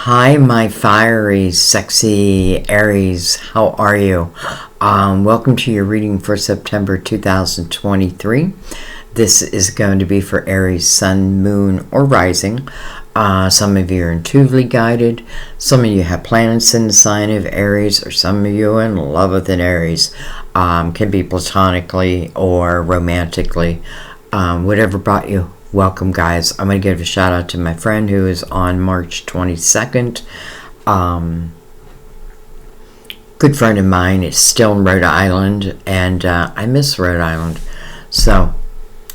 Hi, my fiery, sexy Aries. How are you? Welcome to your reading for September 2023. This is going to be for Aries, Sun, Moon, or Rising. Some of you are intuitively guided. Some of you have planets in the sign of Aries, or some of you are in love with an Aries. Can be platonically or romantically. Whatever brought you. Welcome, guys. I'm going to give a shout out to my friend who is on March 22nd. Good friend of mine is still in Rhode Island, and I miss Rhode Island. So,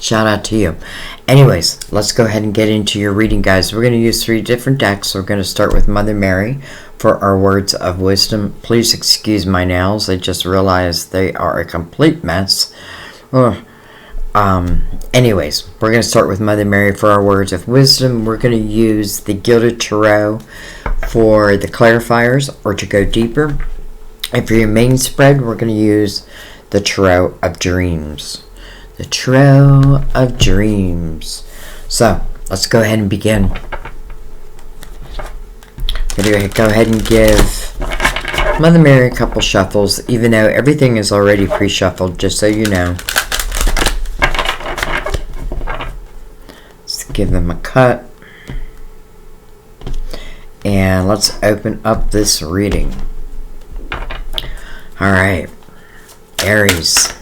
shout out to you. Anyways, let's go ahead and get into your reading, guys. We're going to use 3 different decks. We're going to start with Mother Mary for our words of wisdom. Please excuse my nails. I just realized they are a complete mess. Ugh. Anyways, we're going to start with Mother Mary for our words of wisdom. We're going to use the Gilded Tarot for the clarifiers or to go deeper. And for your main spread, we're going to use the Tarot of Dreams. The Tarot of Dreams. So, let's go ahead and begin. I'm going to go ahead and give Mother Mary a couple shuffles, even though everything is already pre-shuffled, just so you know. Give them a cut, and let's open up this reading. All right, Aries.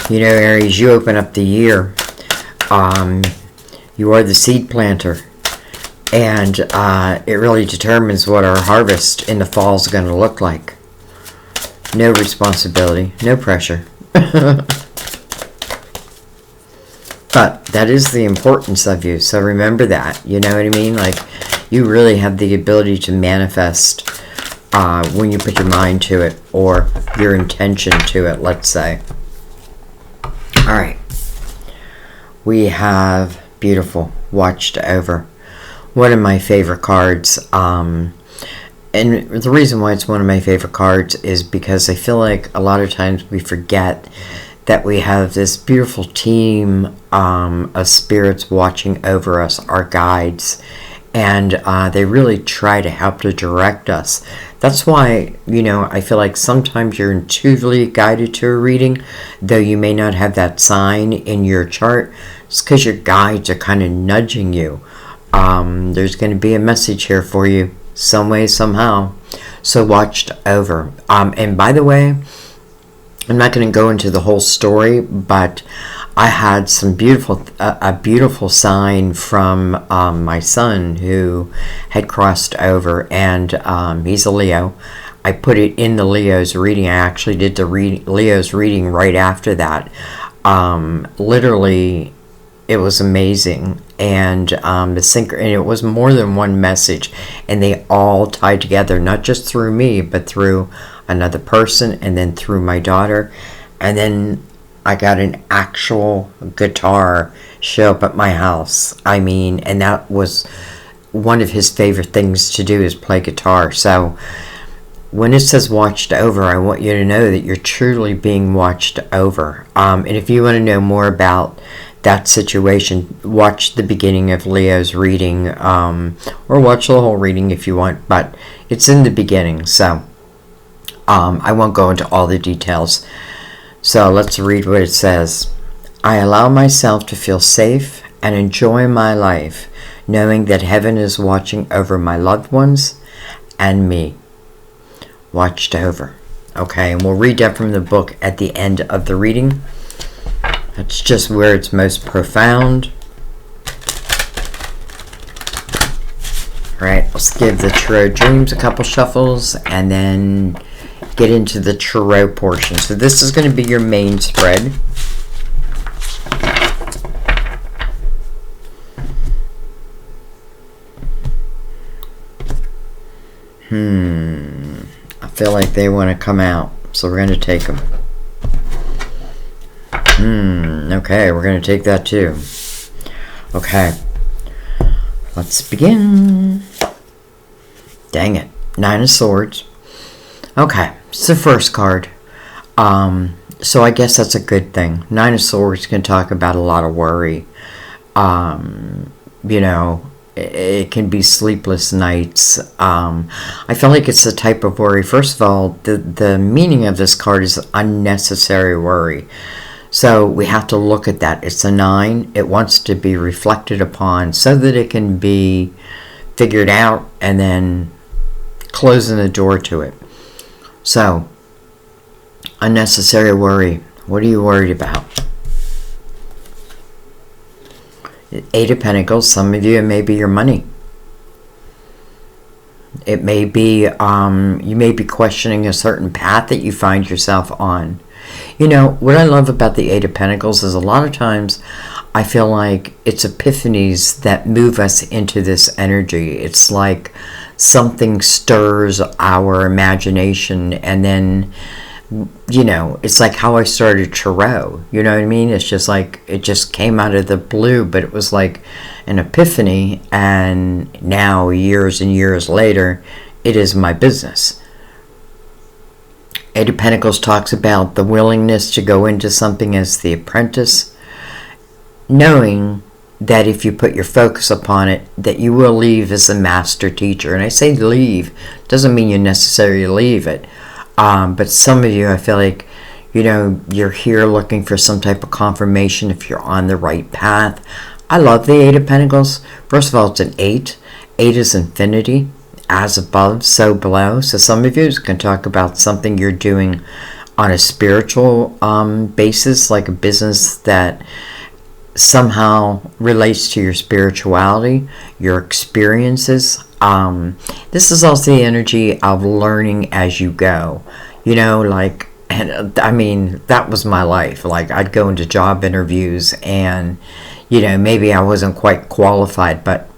You know, Aries, you open up the year. You are the seed planter, and it really determines what our harvest in the fall is going to look like. No responsibility, no pressure. But that is the importance of you, so remember that. You know what I mean? Like, you really have the ability to manifest when you put your mind to it, or your intention to it, let's say. Alright. We have beautiful, watched over. One of my favorite cards. And the reason why it's one of my favorite cards is because I feel like a lot of times we forget that we have this beautiful team of spirits watching over us, our guides, and they really try to help to direct us. That's why, you know, I feel like sometimes you're intuitively guided to a reading, though you may not have that sign in your chart. It's because your guides are kind of nudging you. There's going to be a message here for you. Some way, somehow. So watched over. And by the way, I'm not going to go into the whole story, but I had some a beautiful sign from my son who had crossed over, and he's a Leo. I put it in the Leo's reading. I actually did the Leo's reading right after that. Literally, it was amazing, and and it was more than one message, and they all tied together, not just through me, but through another person, and then through my daughter, and then I got an actual guitar show up at my house. I mean, and that was one of his favorite things to do, is play guitar. So when it says watched over, I want you to know that you're truly being watched over. And if you want to know more about that situation, watch the beginning of Leo's reading, or watch the whole reading if you want, but it's in the beginning, so I won't go into all the details. So let's read what it says. I allow myself to feel safe and enjoy my life, knowing that heaven is watching over my loved ones and me. Watched over. Okay, and we'll read that from the book at the end of the reading. That's just where it's most profound. Alright, let's give the Tarot Dreams a couple shuffles and then get into the Tarot portion. So this is going to be your main spread. I feel like they want to come out, so we're going to take them. Okay, we're going to take that too. Okay. Let's begin. Dang it. 9 of Swords. Okay, it's the first card. So I guess that's a good thing. Nine of Swords can talk about a lot of worry. You know, it can be sleepless nights. I feel like it's the type of worry. First of all, the meaning of this card is unnecessary worry. So we have to look at that. It's a 9. It wants to be reflected upon so that it can be figured out and then closing the door to it. So, unnecessary worry. What are you worried about? 8 of Pentacles. Some of you, it may be your money. It may be, you may be questioning a certain path that you find yourself on. You know, what I love about the 8 of Pentacles is a lot of times I feel like it's epiphanies that move us into this energy. It's like something stirs our imagination, and then, you know, it's like how I started tarot. You know what I mean? It's just like, it just came out of the blue, but it was like an epiphany, and now years and years later, it is my business. 8 of Pentacles talks about the willingness to go into something as the apprentice, knowing that if you put your focus upon it, that you will leave as a master teacher. And I say leave, doesn't mean you necessarily leave it. But some of you, I feel like, you know, you're here looking for some type of confirmation if you're on the right path. I love the 8 of Pentacles. First of all, it's an 8. 8 is infinity. As above, so below. So some of you can talk about something you're doing on a spiritual basis, like a business that somehow relates to your spirituality, your experiences. This is also the energy of learning as you go. You know, like, and I mean, that was my life. Like, I'd go into job interviews and, you know, maybe I wasn't quite qualified, but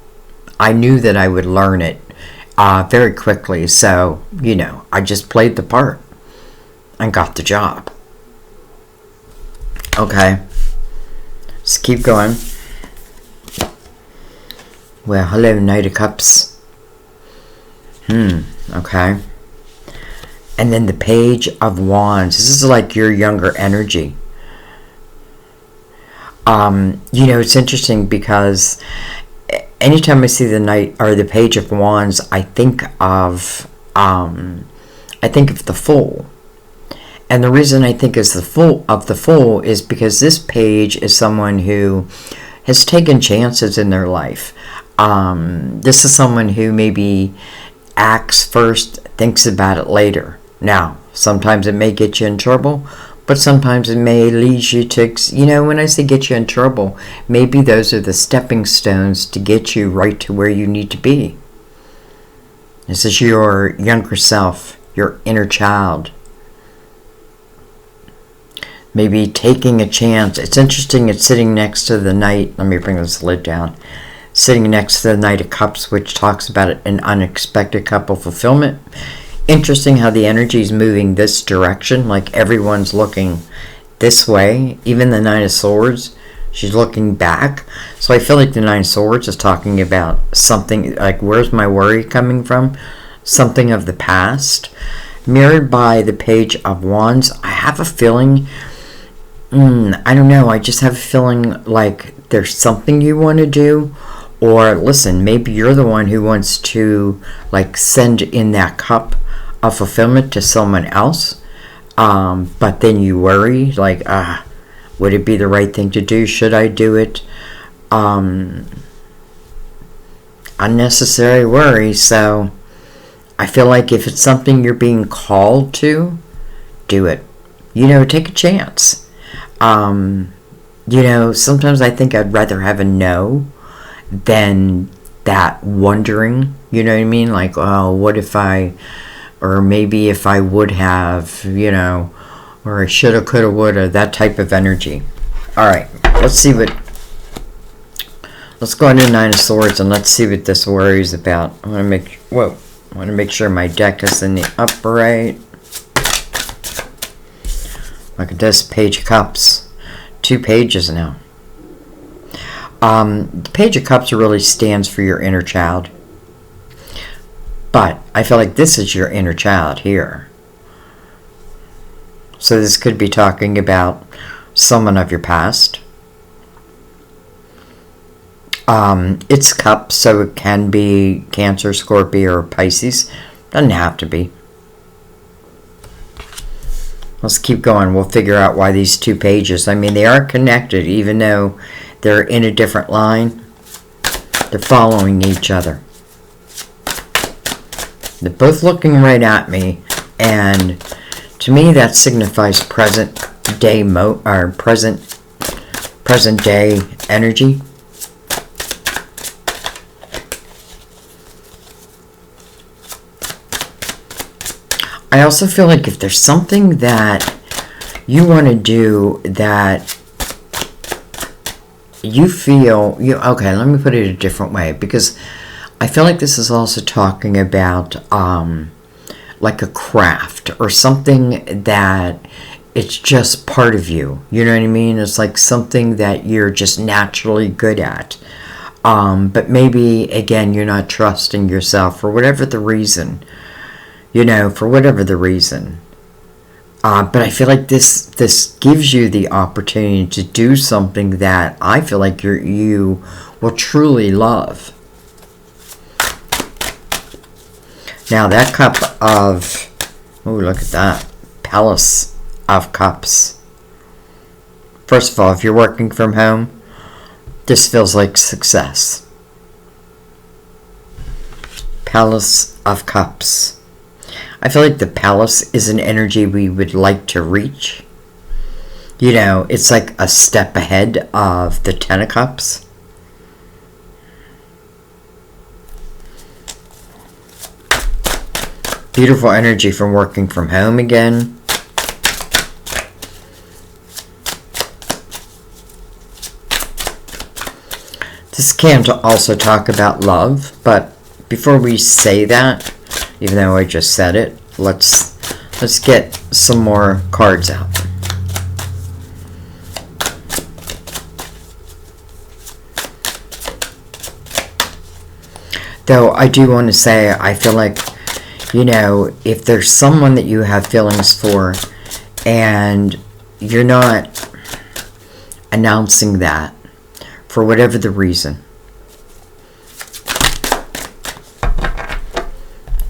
I knew that I would learn it very quickly. So, you know, I just played the part and got the job. Okay. Let's keep going. Well, hello, Knight of Cups. Okay. And then the Page of Wands. This is like your younger energy. You know, it's interesting because anytime I see the Knight or the Page of Wands, I think of the Fool. And the reason I think is the Fool is because this page is someone who has taken chances in their life. This is someone who maybe acts first, thinks about it later. Now, sometimes it may get you in trouble, but sometimes it may lead you to, you know, when I say get you in trouble, maybe those are the stepping stones to get you right to where you need to be. This is your younger self, your inner child. Maybe taking a chance. It's interesting, it's sitting next to the Knight. Let me bring this lid down. Sitting next to the Knight of Cups, which talks about an unexpected couple fulfillment. Interesting how the energy is moving this direction, like everyone's looking this way. Even the Nine of Swords, she's looking back. So I feel like the Nine of Swords is talking about something like, where's my worry coming from? Something of the past. Mirrored by the Page of Wands, I have a feeling, I don't know, I just have a feeling like there's something you want to do. Or listen, maybe you're the one who wants to like send in that cup of fulfillment to someone else, but then you worry, like, would it be the right thing to do? Should I do it? Unnecessary worry. So I feel like if it's something you're being called to, do it. You know, take a chance. You know, sometimes I think I'd rather have a no than that wondering, you know what I mean? Like, oh, what if I, or maybe if I would have, you know, or I shoulda, coulda, woulda, that type of energy. All right, let's see what, let's go into Nine of Swords and let's see what this worry is about. I want to make sure my deck is in the upright. Look at this, Page of Cups. 2 pages now. The Page of Cups really stands for your inner child. But I feel like this is your inner child here. So this could be talking about someone of your past. It's cups, so it can be Cancer, Scorpio, or Pisces. Doesn't have to be. Let's keep going. We'll figure out why these two pages. I mean, they are connected, even though they're in a different line. They're following each other. They're both looking right at me, and to me, that signifies present day present day energy. I also feel like if there's something that you want to do that you feel okay, let me put it a different way, because I feel like this is also talking about like a craft or something that it's just part of you. You know what I mean? It's like something that you're just naturally good at. But maybe, again, you're not trusting yourself for whatever the reason. For whatever the reason. But I feel like this gives you the opportunity to do something that I feel like you will truly love. Now that cup of, oh, look at that, Palace of Cups. First of all, if you're working from home, this feels like success. Palace of Cups. I feel like the Palace is an energy we would like to reach. It's like a step ahead of the Ten of Cups. Beautiful energy from working from home again. This can also talk about love, but before we say that, even though I just said it, let's get some more cards out. Though I do want to say, I feel like, if there's someone that you have feelings for and you're not announcing that for whatever the reason,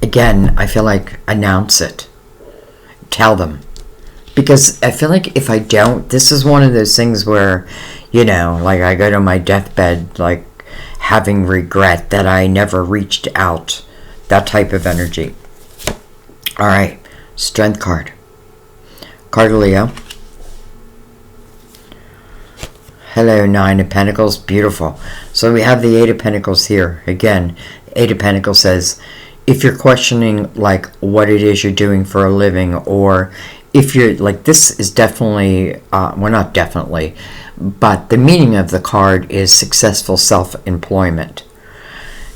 again, I feel like announce it. Tell them. Because I feel like if I don't, this is one of those things where, like I go to my deathbed, like having regret that I never reached out. That type of energy. All right, Strength card. Card of Leo. Hello, Nine of Pentacles. Beautiful. So we have the Eight of Pentacles here. Again, Eight of Pentacles says, if you're questioning like what it is you're doing for a living, or if you're like, this is definitely, well, not definitely, but the meaning of the card is successful self-employment.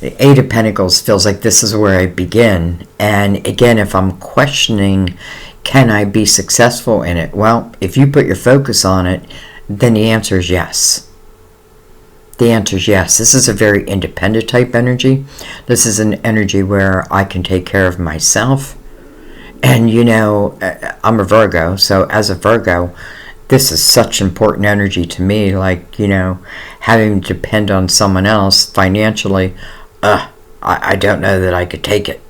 The Eight of Pentacles feels like this is where I begin. And again, if I'm questioning, can I be successful in it? Well, if you put your focus on it, then the answer is yes. The answer is yes. This is a very independent type energy. This is an energy where I can take care of myself. And I'm a Virgo, so as a Virgo, this is such important energy to me. Like, having to depend on someone else financially, I don't know that I could take it.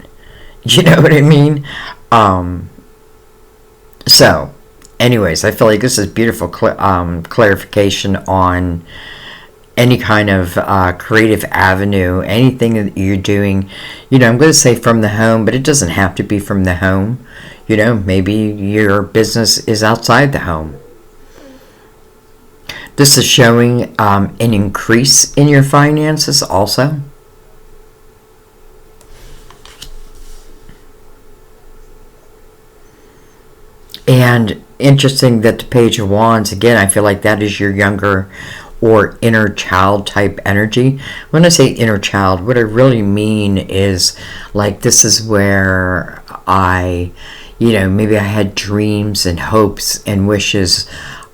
You know what I mean? So, anyways, I feel like this is beautiful clarification on any kind of creative avenue, anything that you're doing. I'm going to say from the home, but it doesn't have to be from the home. Maybe your business is outside the home. This is showing an increase in your finances also. And interesting that the Page of Wands, again, I feel like that is your younger or inner child type energy. When I say inner child, what I really mean is like this is where maybe I had dreams and hopes and wishes,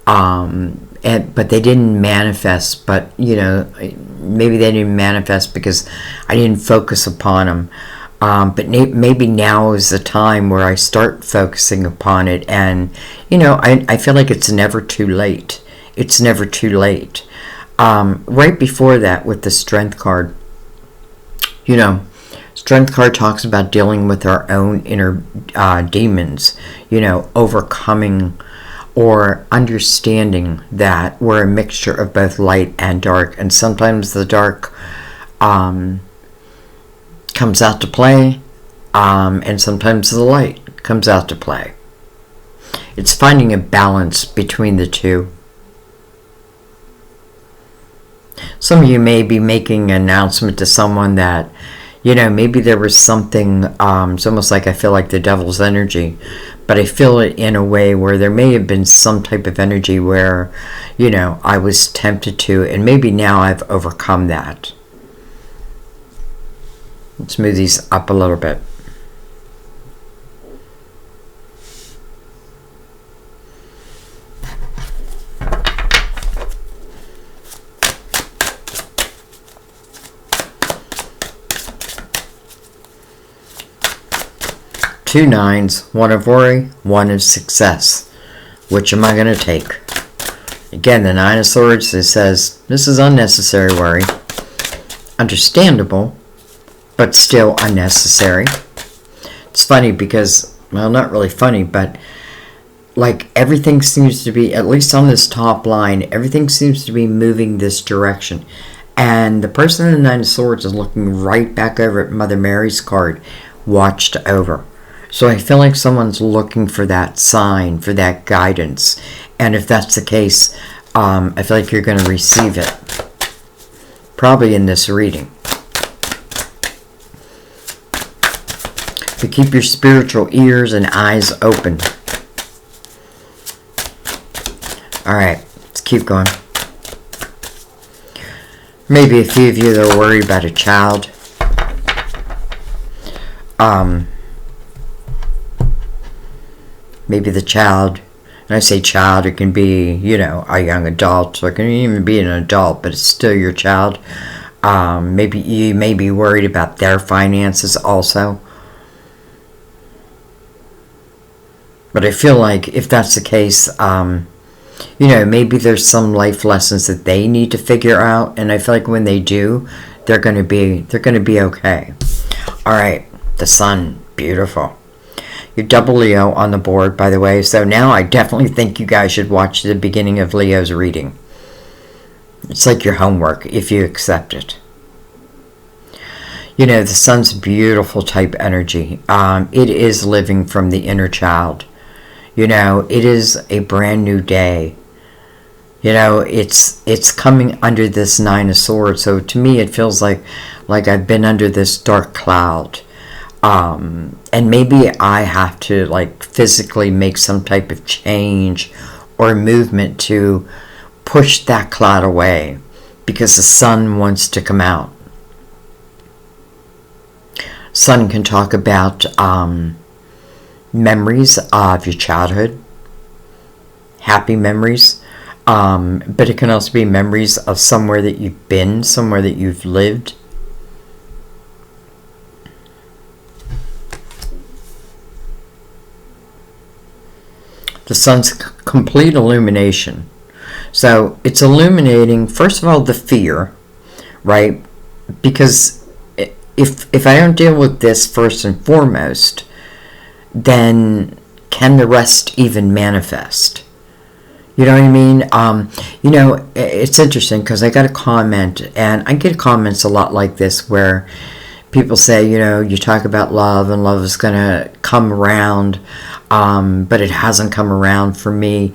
but they didn't manifest. But maybe they didn't manifest because I didn't focus upon them. But maybe now is the time where I start focusing upon it. And, you know, I feel like it's never too late. It's never too late. Right before that, with the Strength card, you know, Strength card talks about dealing with our own inner demons, you know, overcoming or understanding that we're a mixture of both light and dark. And sometimes the dark comes out to play, and sometimes the light comes out to play. It's finding a balance between the two. Some of you may be making an announcement to someone that, you know, maybe there was something, it's almost like I feel like the devil's energy, but I feel it in a way where there may have been some type of energy where, you know, I was tempted to, and maybe now I've overcome that. Let's move these up a little bit. Two nines, one of worry, one of success. Which am I going to take? Again, the Nine of Swords, it says, this is unnecessary worry. Understandable, but still unnecessary. It's funny because, well, not really funny, but like everything seems to be, at least on this top line, everything seems to be moving this direction. And the person in the Nine of Swords is looking right back over at Mother Mary's card, watched over. So I feel like someone's looking for that sign, for that guidance. And if that's the case, I feel like you're going to receive it. Probably in this reading. But keep your spiritual ears and eyes open. Alright, let's keep going. Maybe a few of you that are worried about a child. Maybe the child, and I say child, it can be, you know, a young adult, or it can even be an adult, but it's still your child. Maybe you may be worried about their finances also. But I feel like if that's the case, you know, maybe there's some life lessons that they need to figure out, and I feel like when they do, they're going to be okay. All right, the Sun, beautiful. You're double Leo on the board, by the way, so now I definitely think you guys should watch the beginning of Leo's reading. It's like your homework, if you accept it. You know, the Sun's beautiful type energy. It is living from the inner child. You know, it is a brand new day. You know, it's coming under this Nine of Swords, so to me it feels like I've been under this dark cloud. And maybe I have to like physically make some type of change or movement to push that cloud away because the sun wants to come out. Sun can talk about memories of your childhood, happy memories, but it can also be memories of somewhere that you've been, somewhere that you've lived. The sun's complete illumination. So it's illuminating, first of all, the fear, right? Because if I don't deal with this first and foremost, then can the rest even manifest? You know what I mean? You know, it's interesting because I got a comment, and I get comments a lot like this where people say, you know, you talk about love and love is going to come around, but it hasn't come around for me.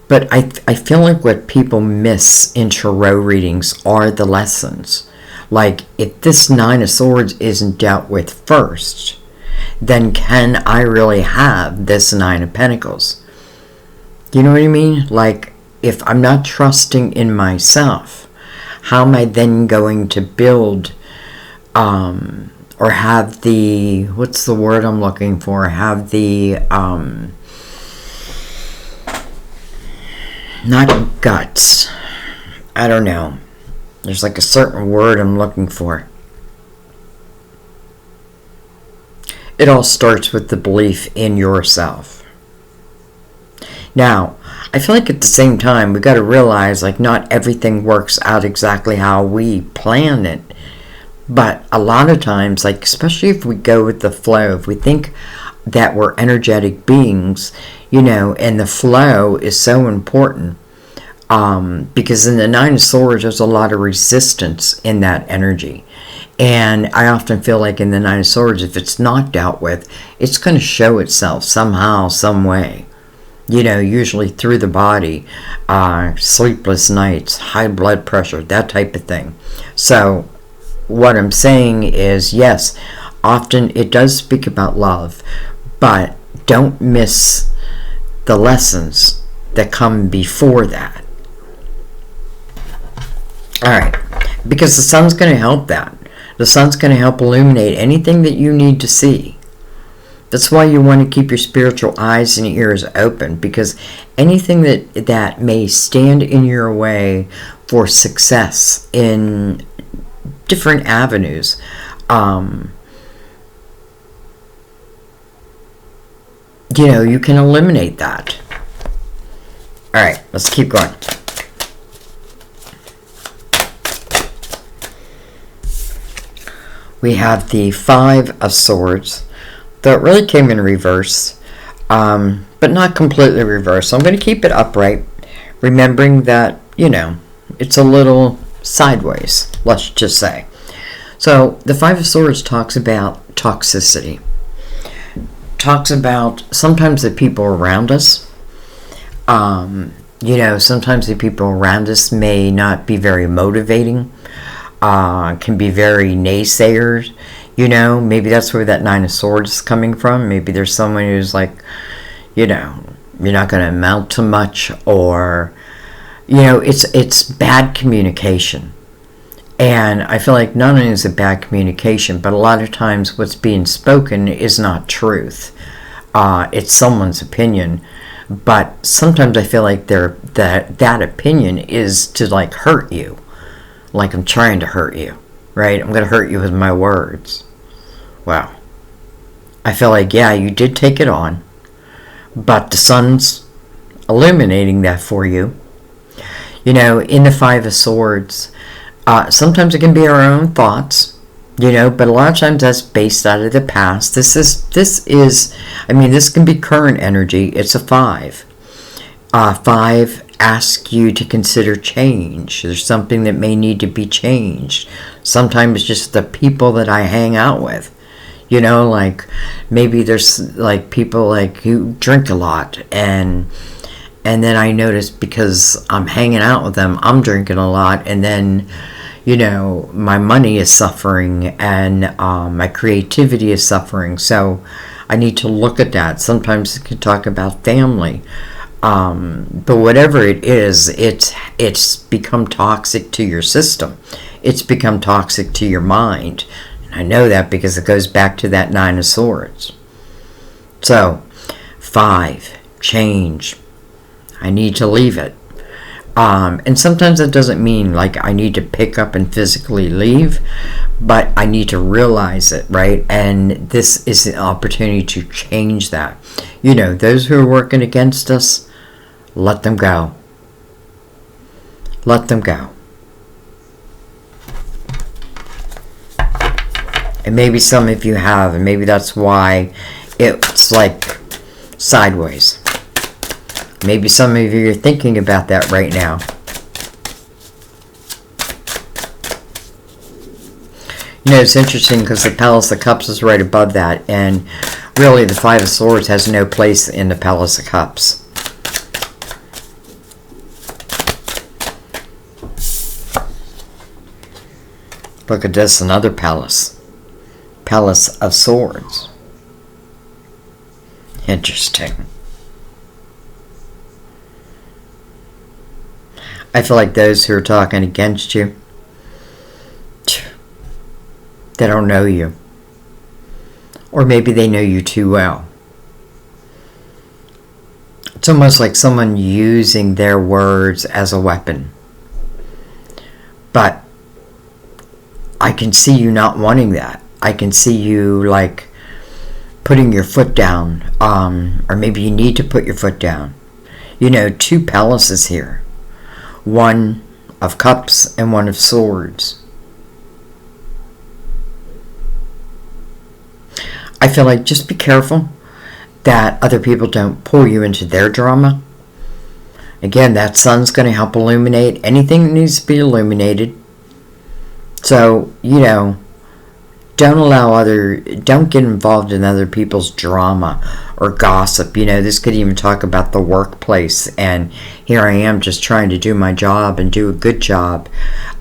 But I feel like what people miss in tarot readings are the lessons. Like, if this Nine of Swords isn't dealt with first, then can I really have this Nine of Pentacles? You know what I mean? Like, if I'm not trusting in myself, how am I then going to build or have the, what's the word I'm looking for? Have the, not guts. I don't know. There's like a certain word I'm looking for. It all starts with the belief in yourself. Now, I feel like at the same time, we got to realize, like, not everything works out exactly how we plan it. But a lot of times, like, especially if we go with the flow, if we think that we're energetic beings, you know, and the flow is so important, because in the Nine of Swords, there's a lot of resistance in that energy. And I often feel like in the Nine of Swords, if it's not dealt with, it's going to show itself somehow, some way. You know, usually through the body, sleepless nights, high blood pressure, that type of thing. So what I'm saying is, yes, often it does speak about love, but don't miss the lessons that come before that. All right, because the sun's going to help that. The sun's going to help illuminate anything that you need to see. That's why you want to keep your spiritual eyes and ears open, because anything that may stand in your way for success in different avenues, you know, you can eliminate that. All right, let's keep going. We have the Five of Swords. Though it really came in reverse, but not completely reverse. So I'm going to keep it upright, remembering that, you know, it's a little sideways, let's just say. So the Five of Swords talks about toxicity. Talks about sometimes the people around us, you know, sometimes the people around us may not be very motivating, can be very naysayers. You know, maybe that's where that Nine of Swords is coming from. Maybe there's someone who's like, you know, you're not going to amount to much, or, you know, it's bad communication. And I feel like not only is it bad communication, but a lot of times what's being spoken is not truth. It's someone's opinion. But sometimes I feel like that opinion is to, like, hurt you. Like I'm trying to hurt you. Right? I'm going to hurt you with my words. Wow. I feel like, yeah, you did take it on, but the sun's illuminating that for you. You know, in the Five of Swords, sometimes it can be our own thoughts, you know, but a lot of times that's based out of the past. This is, I mean, this can be current energy. It's a 5. 5 asks you to consider change. There's something that may need to be changed. Sometimes it's just the people that I hang out with. You know, like maybe there's like people like who drink a lot, and then I notice because I'm hanging out with them, I'm drinking a lot, and then, you know, my money is suffering and my creativity is suffering. So I need to look at that. Sometimes it can talk about family. But whatever it is, it's become toxic to your system. It's become toxic to your mind. And I know that because it goes back to that Nine of Swords. So, 5, change. I need to leave it. And sometimes that doesn't mean like I need to pick up and physically leave, but I need to realize it, right? And this is the opportunity to change that. You know, those who are working against us, let them go. Let them go. And maybe some of you have, and maybe that's why it's like sideways. Maybe some of you are thinking about that right now. You know, it's interesting because the Palace of Cups is right above that, and really the Five of Swords has no place in the Palace of Cups. Look at this, another palace. Palace of Swords. Interesting. I feel like those who are talking against you, they don't know you. Or maybe they know you too well. It's almost like someone using their words as a weapon. But I can see you not wanting that. I can see you like, putting your foot down, or maybe you need to put your foot down. You know, 2 palaces here. 1 of cups and 1 of swords. I feel like just be careful that other people don't pull you into their drama. Again, that sun's going to help illuminate anything that needs to be illuminated. So, you know, don't get involved in other people's drama or gossip. You know, this could even talk about the workplace, and here I am just trying to do my job and do a good job.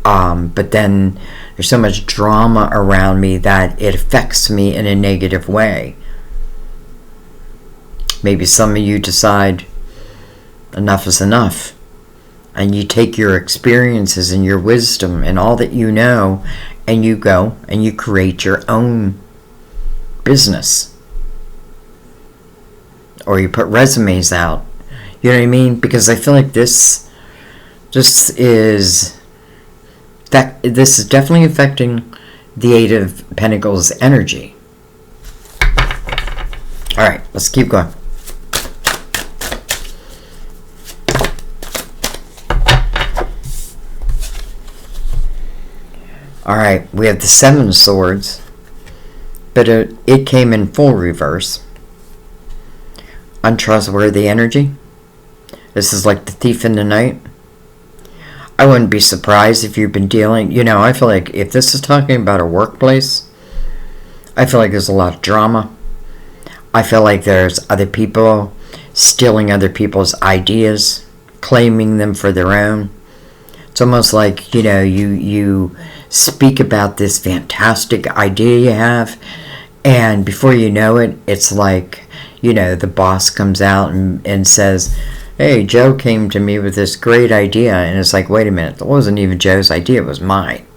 But then there's so much drama around me that it affects me in a negative way. Maybe some of you decide enough is enough, and you take your experiences and your wisdom and all that you know, and you go and you create your own business, or you put resumes out. You know what I mean? Because I feel like this is definitely affecting the 8 of Pentacles energy. All right, let's keep going. All right, we have the 7 of Swords, but it came in full reverse. Untrustworthy energy. This is like the thief in the night. I wouldn't be surprised if you've been dealing, you know, I feel like if this is talking about a workplace, I feel like there's a lot of drama. I feel like there's other people stealing other people's ideas, claiming them for their own. It's almost like, you know, you speak about this fantastic idea you have, and before you know it, it's like, you know, the boss comes out and says, hey, Joe came to me with this great idea, and it's like, wait a minute, that wasn't even Joe's idea, it was mine.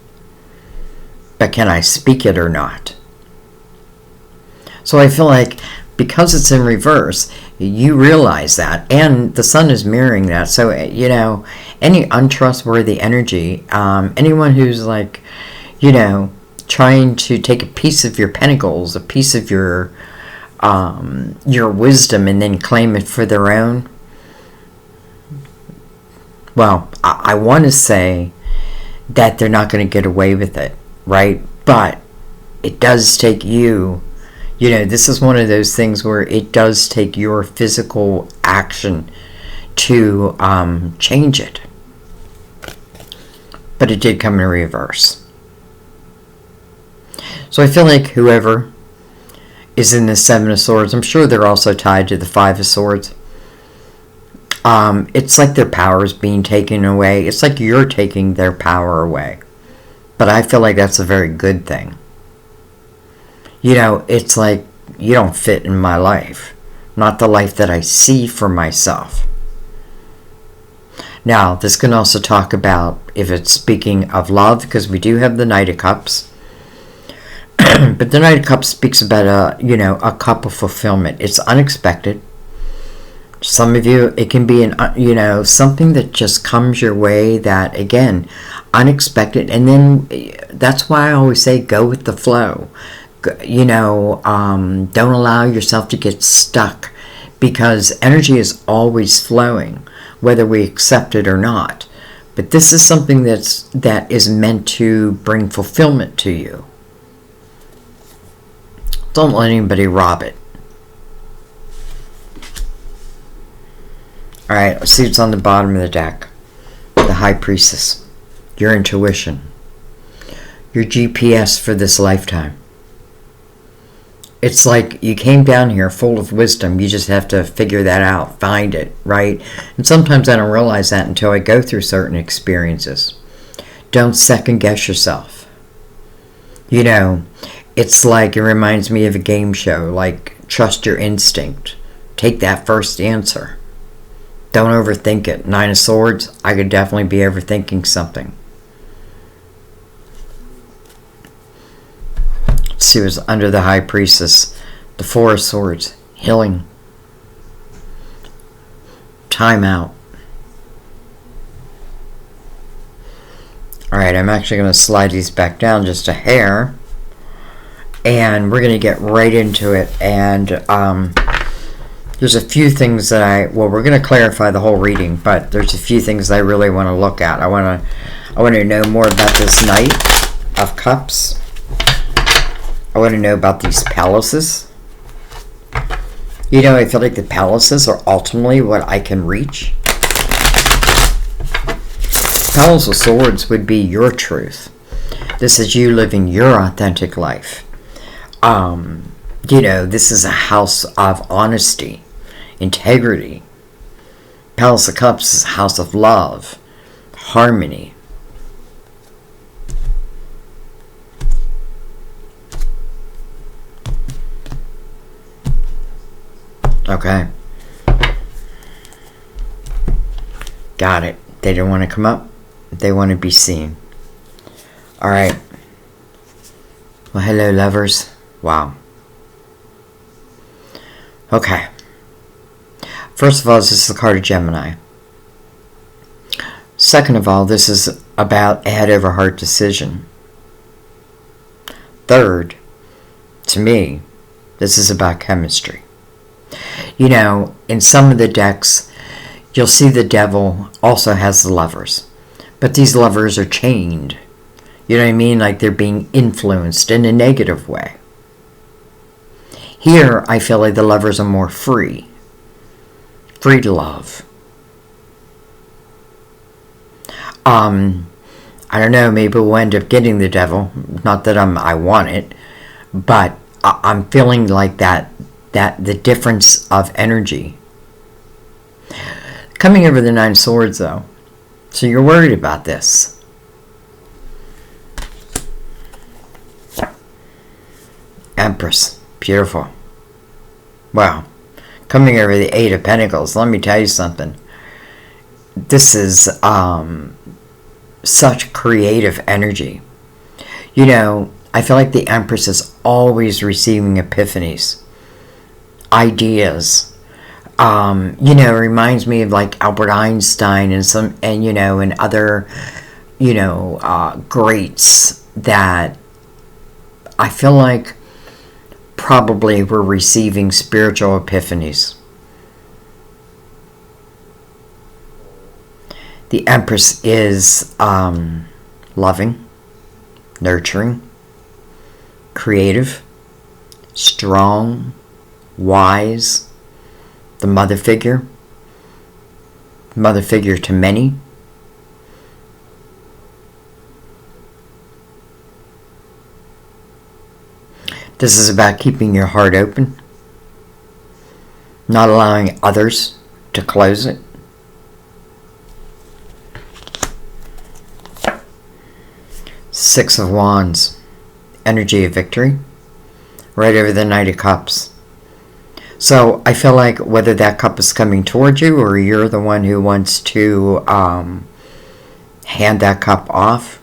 But can I speak it or not? So I feel like because it's in reverse, you realize that, and the sun is mirroring that. So, you know, any untrustworthy energy, anyone who's like, you know, trying to take a piece of your pentacles, a piece of your wisdom, and then claim it for their own. Well, I want to say that they're not going to get away with it, right? But it does take you. You know, this is one of those things where it does take your physical action to change it. But it did come in reverse. So I feel like whoever is in the 7 of Swords, I'm sure they're also tied to the 5 of Swords. It's like their power is being taken away. It's like you're taking their power away. But I feel like that's a very good thing. You know, it's like you don't fit in my life. Not the life that I see for myself. Now, this can also talk about, if it's speaking of love, because we do have the Knight of Cups. But the Knight of Cups speaks about a cup of fulfillment. It's unexpected. Some of you, it can be something that just comes your way that, again, unexpected. And then that's why I always say go with the flow. You know, don't allow yourself to get stuck, because energy is always flowing, whether we accept it or not. But this is something that is meant to bring fulfillment to you. Don't let anybody rob it. Alright, let's see what's on the bottom of the deck. The High Priestess. Your intuition. Your GPS for this lifetime. It's like you came down here full of wisdom. You just have to figure that out, find it, right? And sometimes I don't realize that until I go through certain experiences. Don't second guess yourself. You know, it's like, it reminds me of a game show, like trust your instinct. Take that first answer. Don't overthink it. 9 of Swords, I could definitely be overthinking something. Let's see what's under the High Priestess. The 4 of Swords. Healing. Time out. Alright, I'm actually going to slide these back down just a hair. And we're going to get right into it. And there's a few things that we're going to clarify the whole reading, but there's a few things I really want to look at. I want to know more about this Knight of Cups. I want to know about these palaces. You know, I feel like the palaces are ultimately what I can reach. Palace of Swords would be your truth. This is you living your authentic life. You know, this is a house of honesty, integrity. Palace of Cups is a house of love, harmony. Okay. Got it. They don't want to come up. They want to be seen. All right. Well, hello, lovers. Wow. Okay. First of all, this is the card of Gemini. Second of all, this is about a head over heart decision. Third, to me, this is about chemistry. You know, in some of the decks, you'll see the devil also has the lovers. But these lovers are chained. You know what I mean? Like they're being influenced in a negative way. Here, I feel like the lovers are more free. Free to love. I don't know, maybe we'll end up getting the devil. Not that I want it. But I'm feeling like that the difference of energy. Coming over the Nine of Swords, though. So you're worried about this. Empress. Beautiful. Wow. Coming over the Eight of Pentacles. Let me tell you something. This is such creative energy. You know, I feel like the Empress is always receiving epiphanies. Ideas. You know, it reminds me of like Albert Einstein and you know, and other, you know, greats that I feel like probably were receiving spiritual epiphanies. The Empress is loving, nurturing, creative, strong, wise, the mother figure to many. This is about keeping your heart open, not allowing others to close it. Six of Wands, energy of victory, right over the Knight of Cups. So I feel like whether that cup is coming towards you or you're the one who wants to hand that cup off,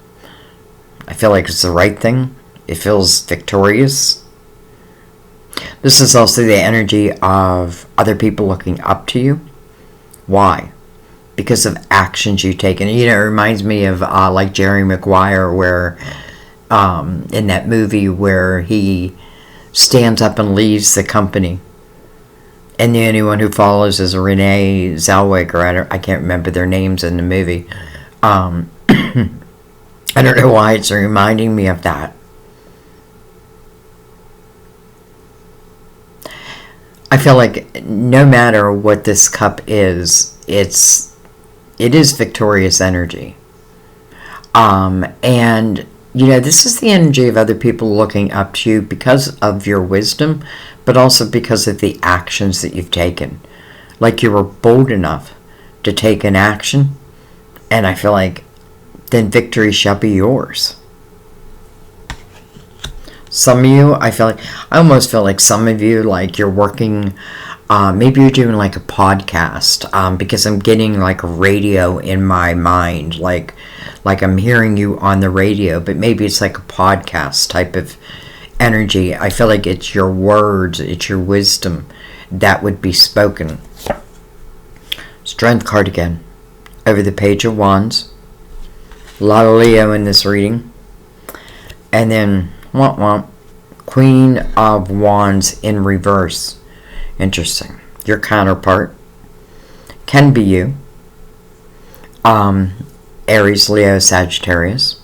I feel like it's the right thing. It feels victorious. This is also the energy of other people looking up to you. Why? Because of actions you've taken. You know, it reminds me of like Jerry Maguire, where in that movie where he stands up and leaves the company. And the only one who follows is Renee Zellweger. I can't remember their names in the movie. I don't know why it's reminding me of that. I feel like no matter what this cup is, it is victorious energy. And, you know, this is the energy of other people looking up to you because of your wisdom, but also because of the actions that you've taken. Like you were bold enough to take an action, and I feel like then victory shall be yours. Some of you, I almost feel like some of you, like you're working, maybe you're doing like a podcast, because I'm getting like radio in my mind, like I'm hearing you on the radio, but maybe it's like a podcast type of energy. I feel like it's your words, it's your wisdom that would be spoken. Strength card again, over the Page of Wands. A lot of Leo in this reading. And then, Queen of Wands in reverse. Interesting. Your counterpart can be you. Aries, Leo, Sagittarius.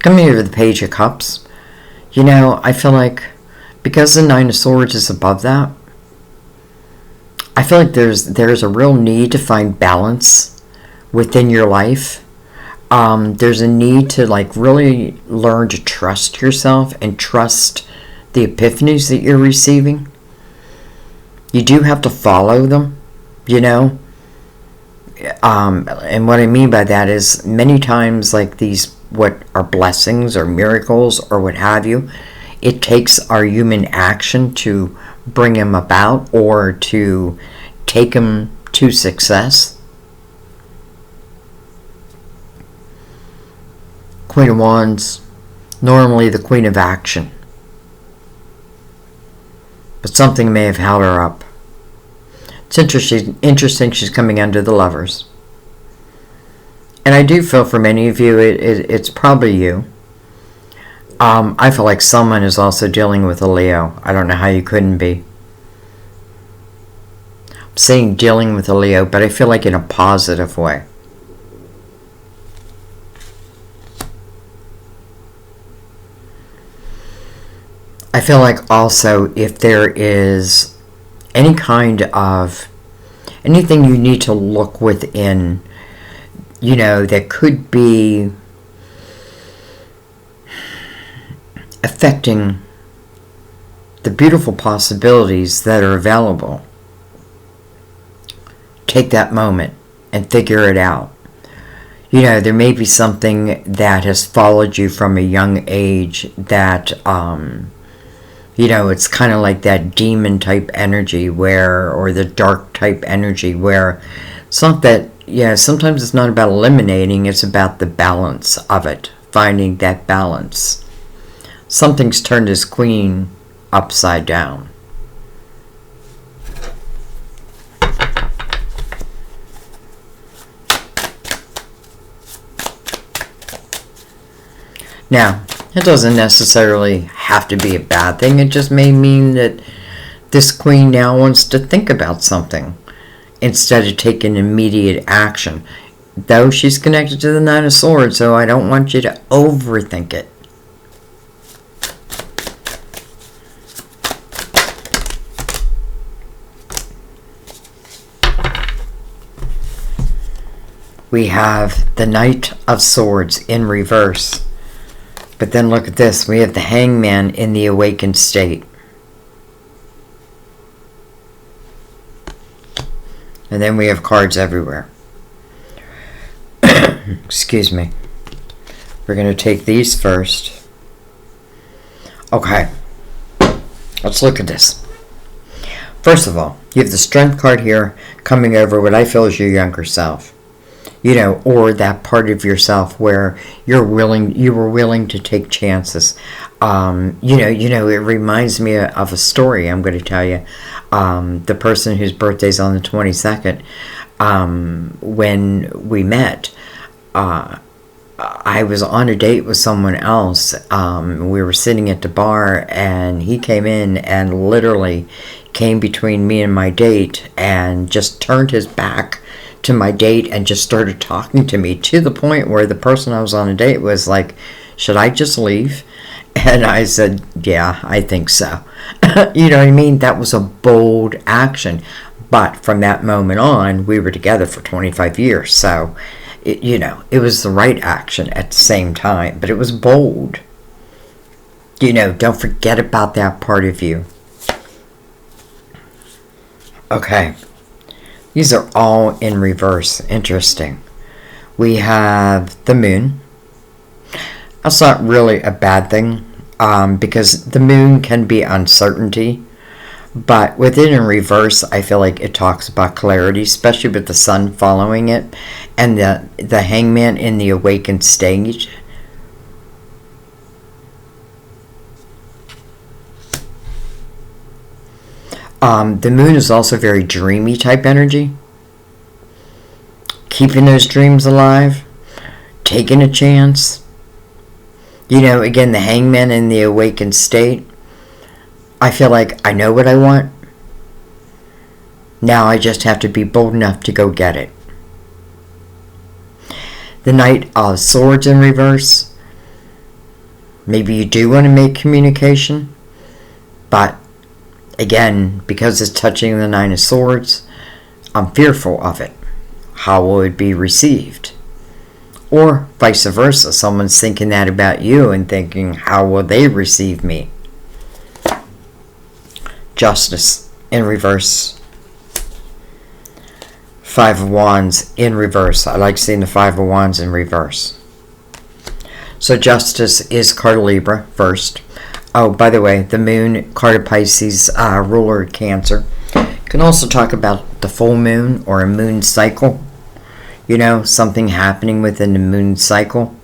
Coming over the Page of Cups. You know, I feel like because the Nine of Swords is above that, I feel like there's a real need to find balance within your life. There's a need to like really learn to trust yourself and trust the epiphanies that you're receiving. You do have to follow them, you know. And what I mean by that is many times like these, what are blessings or miracles or what have you, it takes our human action to bring them about or to take them to success. Queen of Wands, normally the Queen of Action. But something may have held her up. It's interesting she's coming under the Lovers. And I do feel for many of you, it's probably you. I feel like someone is also dealing with a Leo. I don't know how you couldn't be. I'm saying dealing with a Leo, but I feel like in a positive way. I feel like also if there is any kind of anything you need to look within, you know, that could be affecting the beautiful possibilities that are available, take that moment and figure it out. You know, there may be something that has followed you from a young age that you know, it's kind of like that demon type energy where, or the dark type energy where it's not that, yeah, sometimes it's not about eliminating, it's about the balance of it, finding that balance. Something's turned his queen upside down. Now, it doesn't necessarily have to be a bad thing. It just may mean that this queen now wants to think about something instead of taking immediate action. Though she's connected to the Nine of Swords, so I don't want you to overthink it. We have the Knight of Swords in reverse. But then look at this. We have the Hangman in the awakened state. And then we have cards everywhere. Excuse me. We're going to take these first. Okay. Let's look at this. First of all, you have the Strength card here coming over what I feel is your younger self. You know, or that part of yourself where you were willing to take chances. You know, it reminds me of a story I'm going to tell you. The person whose birthday's on the 22nd, when we met, I was on a date with someone else. We were sitting at the bar, and he came in and literally came between me and my date and just turned his back to my date and just started talking to me to the point where the person I was on a date was like, should I just leave? And I said, yeah, I think so. You know what I mean? That was a bold action. But from that moment on, we were together for 25 years. So, you know, it was the right action at the same time. But it was bold. You know, don't forget about that part of you. Okay. These are all in reverse. Interesting. We have the Moon. That's not really a bad thing because the Moon can be uncertainty. But with it in reverse, I feel like it talks about clarity, especially with the Sun following it. And the Hangman in the awakened stage. The Moon is also very dreamy type energy. Keeping those dreams alive. Taking a chance. Again, the Hangman in the awakened state. I feel like I know what I want. Now I just have to be bold enough to go get it. The Knight of Swords in reverse. Maybe you do want to make communication, but again, because it's touching the Nine of Swords, I'm fearful of it. How will it be received? Or vice versa, someone's thinking that about you and thinking, how will they receive me? Justice in reverse. Five of Wands in reverse. I like seeing the Five of Wands in reverse. So Justice is card of Libra first. Oh, by the way, the Moon, card of Pisces, ruler of Cancer. Can also talk about the full moon or a moon cycle. Something happening within the moon cycle.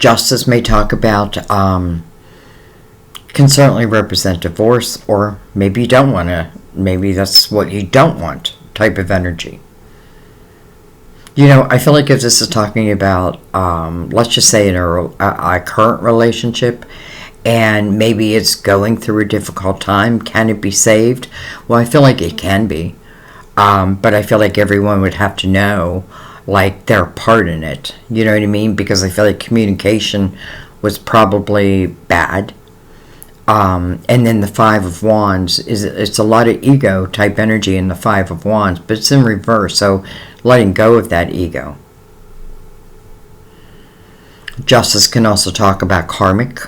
Justice may talk about, can certainly represent divorce, or maybe you don't want to, maybe that's what you don't want type of energy. I feel like if this is talking about, let's just say in a current relationship, and maybe it's going through a difficult time, can it be saved? Well, I feel like it can be. But I feel like everyone would have to know, their part in it. You know what I mean? Because I feel like communication was probably bad. And then the Five of Wands, it's a lot of ego type energy in the Five of Wands, but it's in reverse, so letting go of that ego. Justice can also talk about karmic,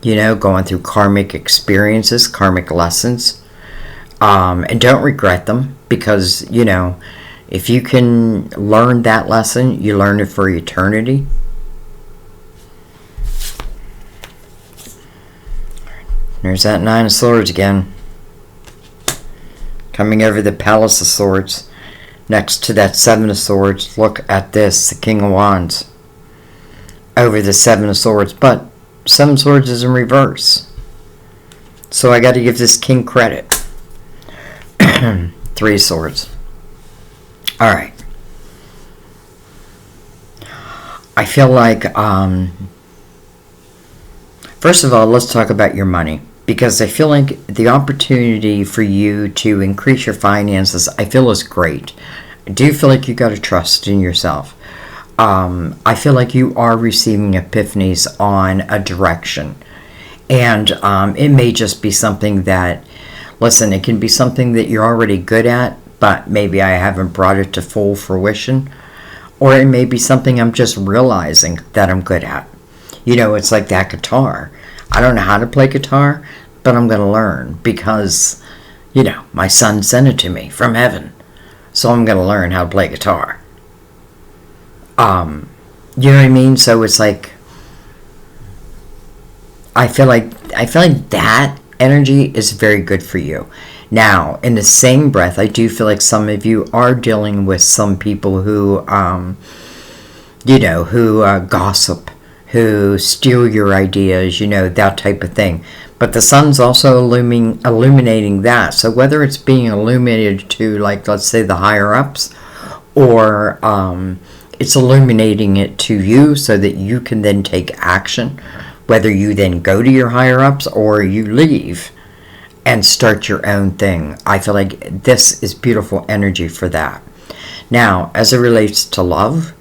going through karmic experiences, karmic lessons. And don't regret them, because, if you can learn that lesson, you learn it for eternity. There's that Nine of Swords again. Coming over the Palace of Swords. Next to that Seven of Swords, look at this, the King of Wands. Over the Seven of Swords, but Seven of Swords is in reverse. So I got to give this King credit. Three of Swords. Alright. I feel like, first of all, let's talk about your money. Because I feel like the opportunity for you to increase your finances, I feel is great. I do feel like you got to trust in yourself. I feel like you are receiving epiphanies on a direction. And it may just be something that, listen, it can be something that you're already good at, but maybe I haven't brought it to full fruition. Or it may be something I'm just realizing that I'm good at. It's like that guitar. I don't know how to play guitar, but I'm going to learn because, my son sent it to me from heaven. So I'm going to learn how to play guitar. You know what I mean? So it's like, I feel like that energy is very good for you. Now, in the same breath, I do feel like some of you are dealing with some people who, gossip, who steal your ideas, that type of thing. But the sun's also illuminating that. So whether it's being illuminated to, let's say, the higher-ups, or it's illuminating it to you so that you can then take action, whether you then go to your higher-ups or you leave and start your own thing. I feel like this is beautiful energy for that. Now, as it relates to love,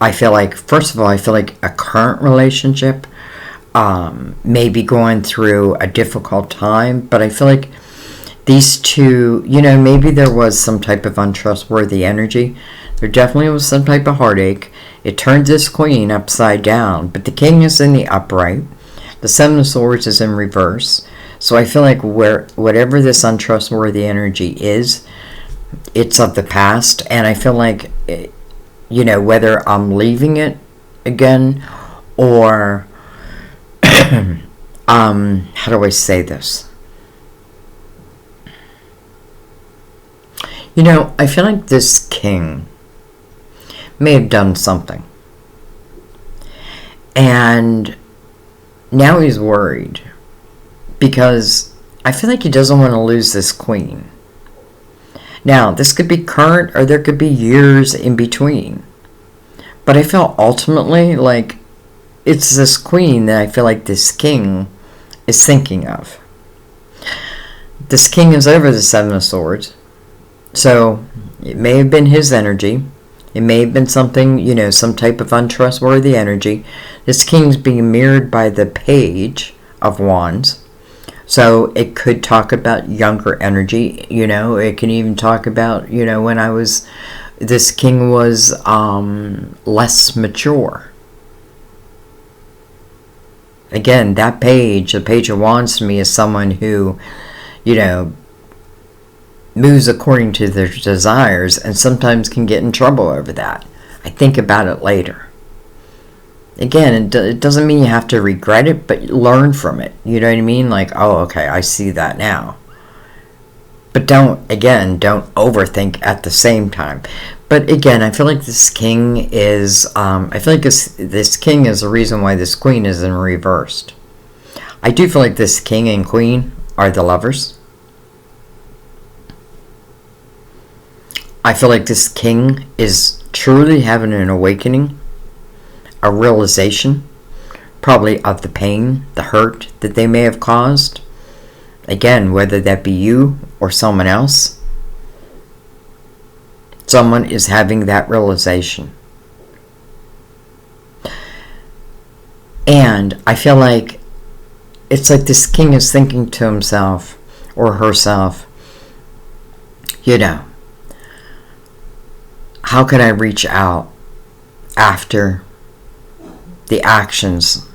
I feel like, first of all, I feel like a current relationship may be going through a difficult time, but I feel like these two, maybe there was some type of untrustworthy energy. There definitely was some type of heartache. It turned this queen upside down, but the king is in the upright. The Seven of Swords is in reverse. So I feel like whatever this untrustworthy energy is, it's of the past, and I feel like, whether I'm leaving it again, or, how do I say this? I feel like this king may have done something. And now he's worried. Because I feel like he doesn't want to lose this queen. Now, this could be current, or there could be years in between. But I felt ultimately like it's this queen that I feel like this king is thinking of. This king is over the Seven of Swords. So it may have been his energy. It may have been something, you know, some type of untrustworthy energy. This king's being mirrored by the Page of Wands. So it could talk about younger energy, you know. It can even talk about, you know, when this king was less mature. Again, that page, the Page of Wands to me is someone who, you know, moves according to their desires and sometimes can get in trouble over that. I think about it later. Again, it doesn't mean you have to regret it, but learn from it. You know what I mean? Like, oh, okay, I see that now. But don't overthink at the same time. But again, I feel like this king is, I feel like this king is the reason why this queen is in reversed. I do feel like this king and queen are the lovers. I feel like this king is truly having an awakening, a realization, probably of the pain, the hurt that they may have caused. Again, whether that be you or someone else, someone is having that realization. And I feel like it's like this king is thinking to himself or herself, you know, how can I reach out after the actions,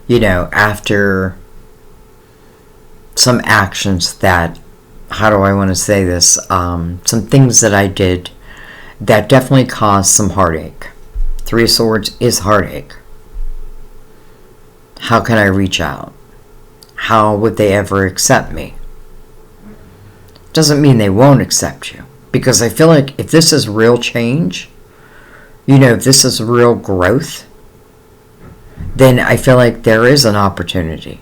you know, after some actions that, how do I want to say this, some things that I did that definitely caused some heartache. Three of Swords is heartache. How can I reach out? How would they ever accept me? Doesn't mean they won't accept you. Because I feel like if this is real change, you know, if this is real growth, then I feel like there is an opportunity.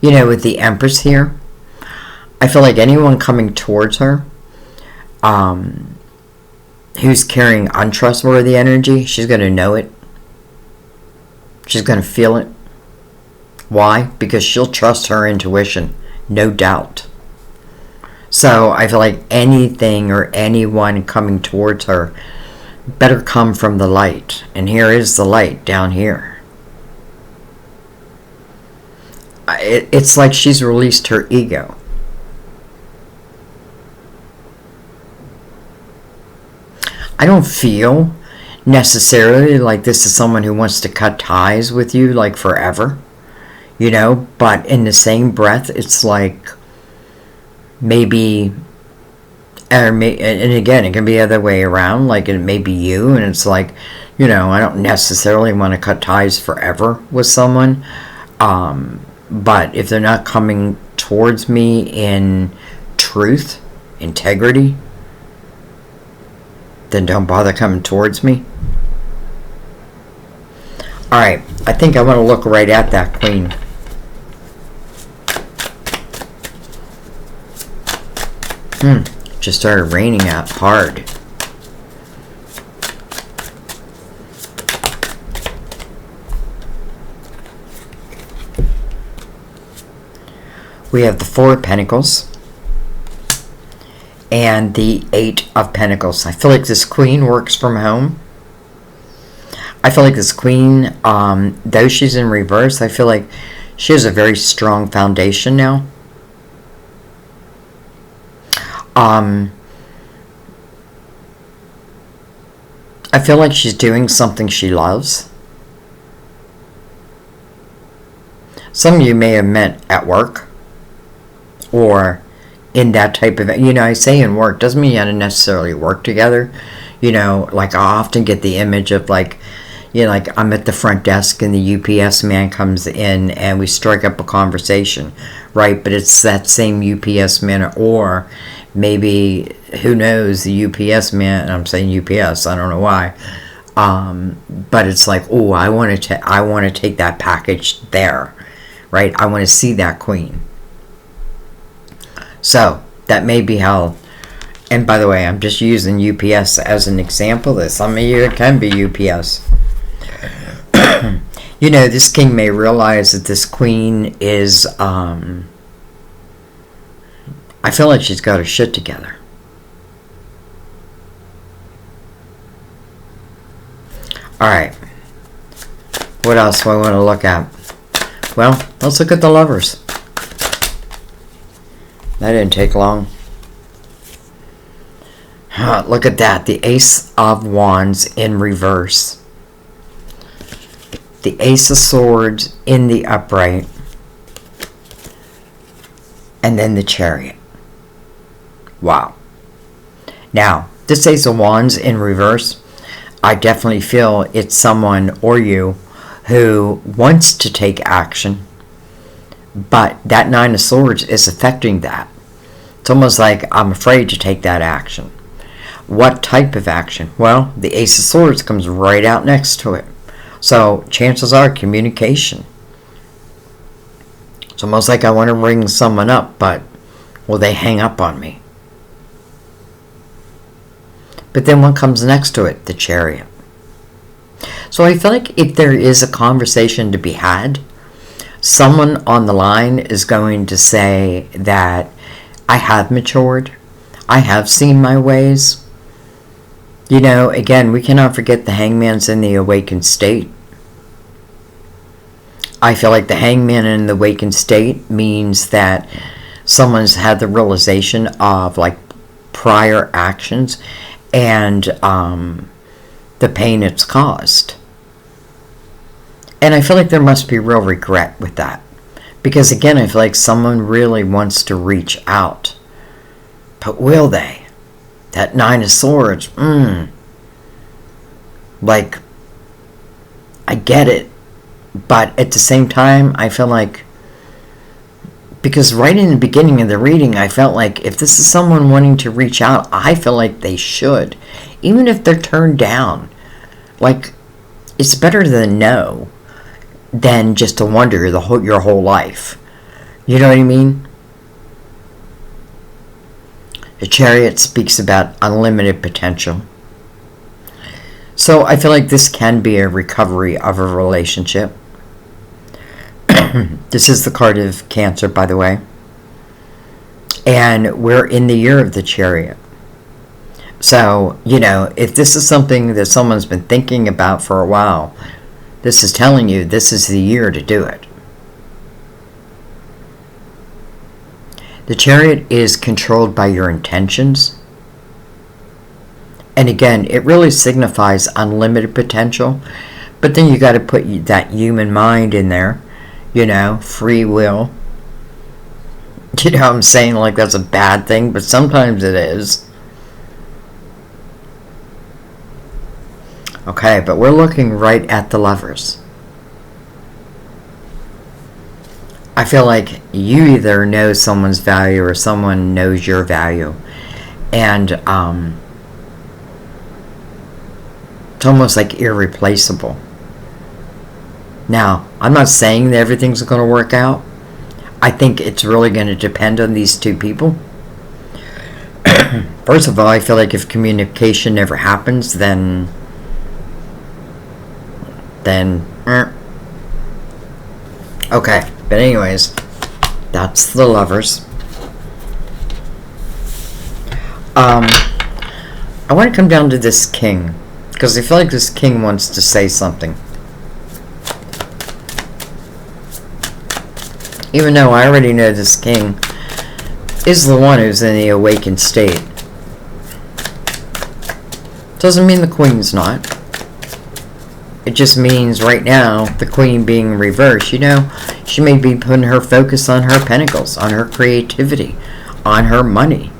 You know, with the Empress here, I feel like anyone coming towards her, who's carrying untrustworthy energy, she's going to know it. She's going to feel it. Why? Because she'll trust her intuition, no doubt. So I feel like anything or anyone coming towards her better come from the light. And here is the light down here. It's like she's released her ego. I don't feel necessarily like this is someone who wants to cut ties with you like forever. You know, but in the same breath, it's like maybe, and again, it can be the other way around, like it may be you, and it's like, you know, I don't necessarily want to cut ties forever with someone, but if they're not coming towards me in truth, integrity, then don't bother coming towards me. Alright, I think I want to look right at that queen. Just started raining out hard. We have the Four of Pentacles and the Eight of Pentacles. I feel like this queen works from home. I feel like this queen, though she's in reverse, I feel like she has a very strong foundation now. I feel like she's doing something she loves. Some of you may have met at work or in that type of, you know, I say in work, doesn't mean you have to necessarily work together. You know, like I often get the image of like, you know, like I'm at the front desk and the UPS man comes in and we strike up a conversation, right? But it's that same UPS man, or maybe, who knows, the UPS man, I'm saying UPS, I don't know why, but it's like, oh, I want to take that package there, right? I want to see that queen. So that may be how And by the way, I'm just using UPS as an example. This, some of you, it can be UPS. You know, this king may realize that this queen is, I feel like she's got her shit together. Alright. What else do I want to look at? Well, let's look at the Lovers. That didn't take long. Look at that. The Ace of Wands in reverse. The Ace of Swords in the upright. And then the Chariot. Wow. Now, this Ace of Wands in reverse, I definitely feel it's someone or you who wants to take action, but that Nine of Swords is affecting that. It's almost like I'm afraid to take that action. What type of action? Well, the Ace of Swords comes right out next to it. So chances are communication. It's almost like I want to ring someone up, but will they hang up on me? But then what comes next to it? The Chariot. So I feel like if there is a conversation to be had, someone on the line is going to say that I have matured. I have seen my ways. You know, again, we cannot forget the Hangman's in the awakened state. I feel like the Hangman in the awakened state means that someone's had the realization of like prior actions and the pain it's caused. And I feel like there must be real regret with that. Because again, I feel like someone really wants to reach out. But will they? That Nine of Swords, like, I get it. But at the same time, I feel like, because right in the beginning of the reading, I felt like if this is someone wanting to reach out, I feel like they should. Even if they're turned down. Like, it's better to know than just to wonder your whole life. You know what I mean? The Chariot speaks about unlimited potential. So I feel like this can be a recovery of a relationship. This is the card of Cancer, by the way. And we're in the year of the Chariot. So, you know, if this is something that someone's been thinking about for a while, this is telling you this is the year to do it. The Chariot is controlled by your intentions. And again, it really signifies unlimited potential. But then you got to put that human mind in there. You know, free will. You know what I'm saying? Like that's a bad thing, but sometimes it is. Okay, but we're looking right at the Lovers. I feel like you either know someone's value or someone knows your value. And it's almost like irreplaceable. Now, I'm not saying that everything's going to work out. I think it's really going to depend on these two people. First of all, I feel like if communication never happens, then okay. But anyways, that's the Lovers. I want to come down to this King, because I feel like this King wants to say something. Even though I already know this King is the one who's in the awakened state. Doesn't mean the Queen's not. It just means right now, the Queen being reversed, you know, she may be putting her focus on her pentacles, on her creativity, on her money.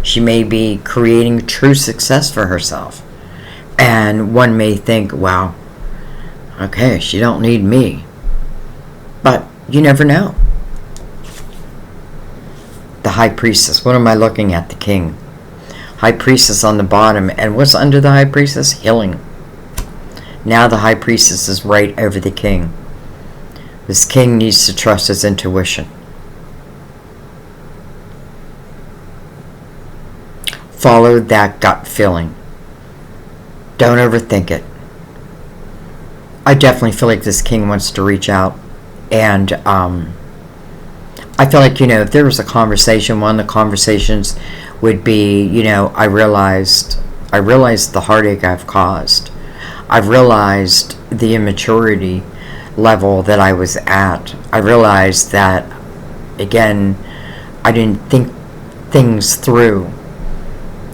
She may be creating true success for herself. And one may think, wow, okay, she don't need me. But you never know. The High Priestess. What am I looking at? The King. High Priestess on the bottom. And what's under the High Priestess? Healing. Now the High Priestess is right over the King. This King needs to trust his intuition. follow that gut feeling. Don't overthink it. I definitely feel like this king wants to reach out. And I feel like, if there was a conversation, one of the conversations would be, I realized the heartache I've caused. I've realized the immaturity level that I was at. I realized that, again, I didn't think things through.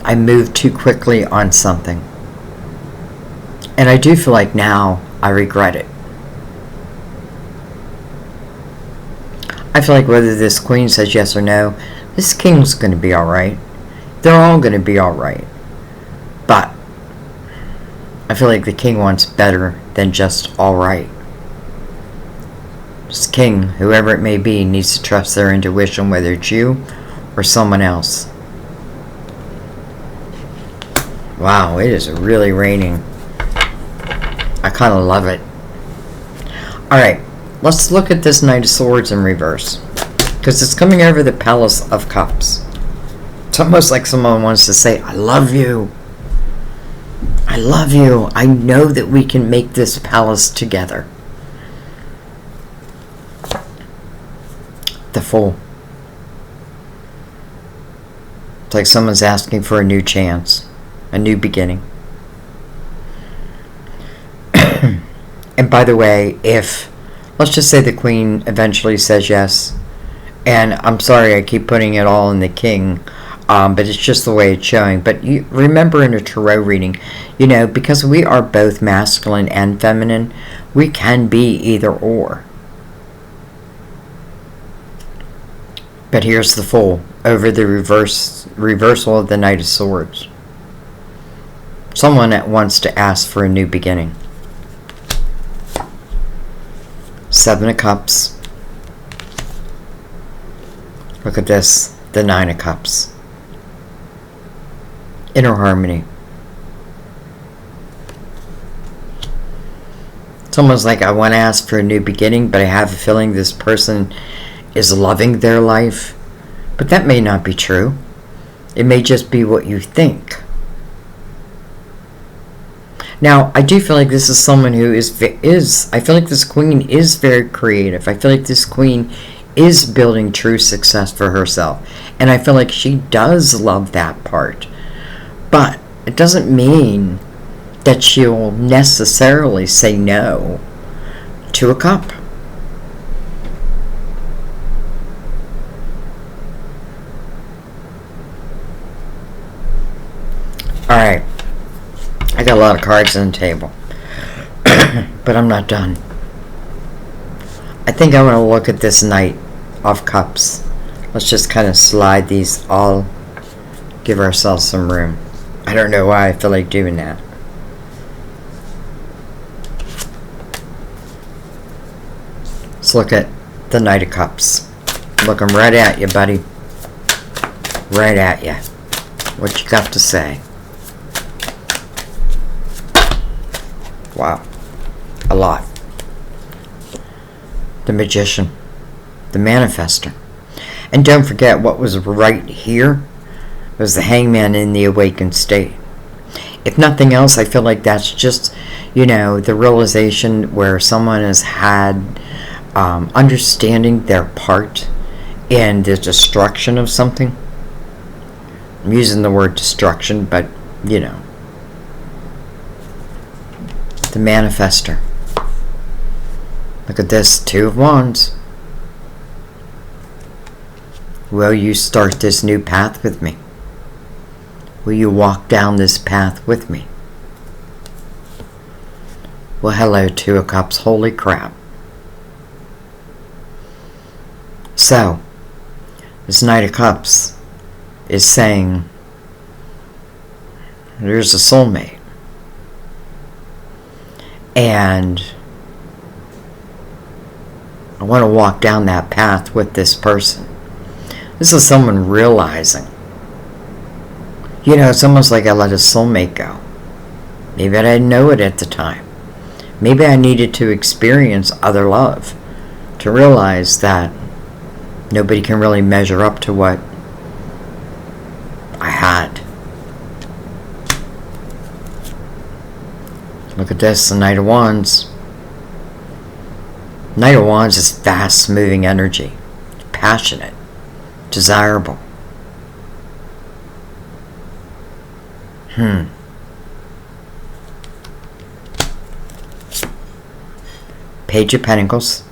I moved too quickly on something. And I do feel like now I regret it. I feel like whether this queen says yes or no, this king's going to be alright. They're all going to be alright. But I feel like the king wants better than just alright. This king, whoever it may be, needs to trust their intuition, whether it's you or someone else. Wow, it is really raining. I kind of love it. Alright, let's look at this Knight of Swords in reverse. Because it's coming over the Palace of Cups. It's almost like someone wants to say, I love you. I love you. I know that we can make this palace together. The Fool. It's like someone's asking for a new chance. A new beginning. And by the way, if, let's just say the queen eventually says yes, and I'm sorry I keep putting it all in the king, but it's just the way it's showing. But you remember in a tarot reading, because we are both masculine and feminine, we can be either or. But here's the Fool over the reversal of the Knight of Swords. Someone that wants to ask for a new beginning. Seven of Cups. Look at this. The Nine of Cups. Inner harmony. Someone's like, I want to ask for a new beginning, but I have a feeling this person is loving their life. But that may not be true. It may just be what you think. Now, I do feel like this is someone who I feel like this queen is very creative. I feel like this queen is building true success for herself. And I feel like she does love that part. But it doesn't mean that she'll necessarily say no to a cup. Alright. I got a lot of cards on the table. But I'm not done. I think I want to look at this Knight of Cups. Let's just kind of slide these all. Give ourselves some room. I don't know why I feel like doing that. Let's look at the Knight of Cups. Looking right at you, buddy. Right at you. What you got to say? Wow. A lot. The Magician. The Manifester. And don't forget what was right here was the Hangman in the awakened state. If nothing else, I feel like that's just, the realization where someone has had understanding their part in the destruction of something. I'm using the word destruction, but, The Manifester. Look at this, Two of Wands. Will you start this new path with me? Will you walk down this path with me? Well, hello, Two of Cups. Holy crap. So, this Knight of Cups is saying there's a soulmate. And I want to walk down that path with this person. This is someone realizing. It's almost like I let a soulmate go. Maybe I didn't know it at the time. Maybe I needed to experience other love to realize that nobody can really measure up to what I had. Look at this, the Knight of Wands. Knight of Wands is fast moving energy, passionate, desirable. Page of Pentacles.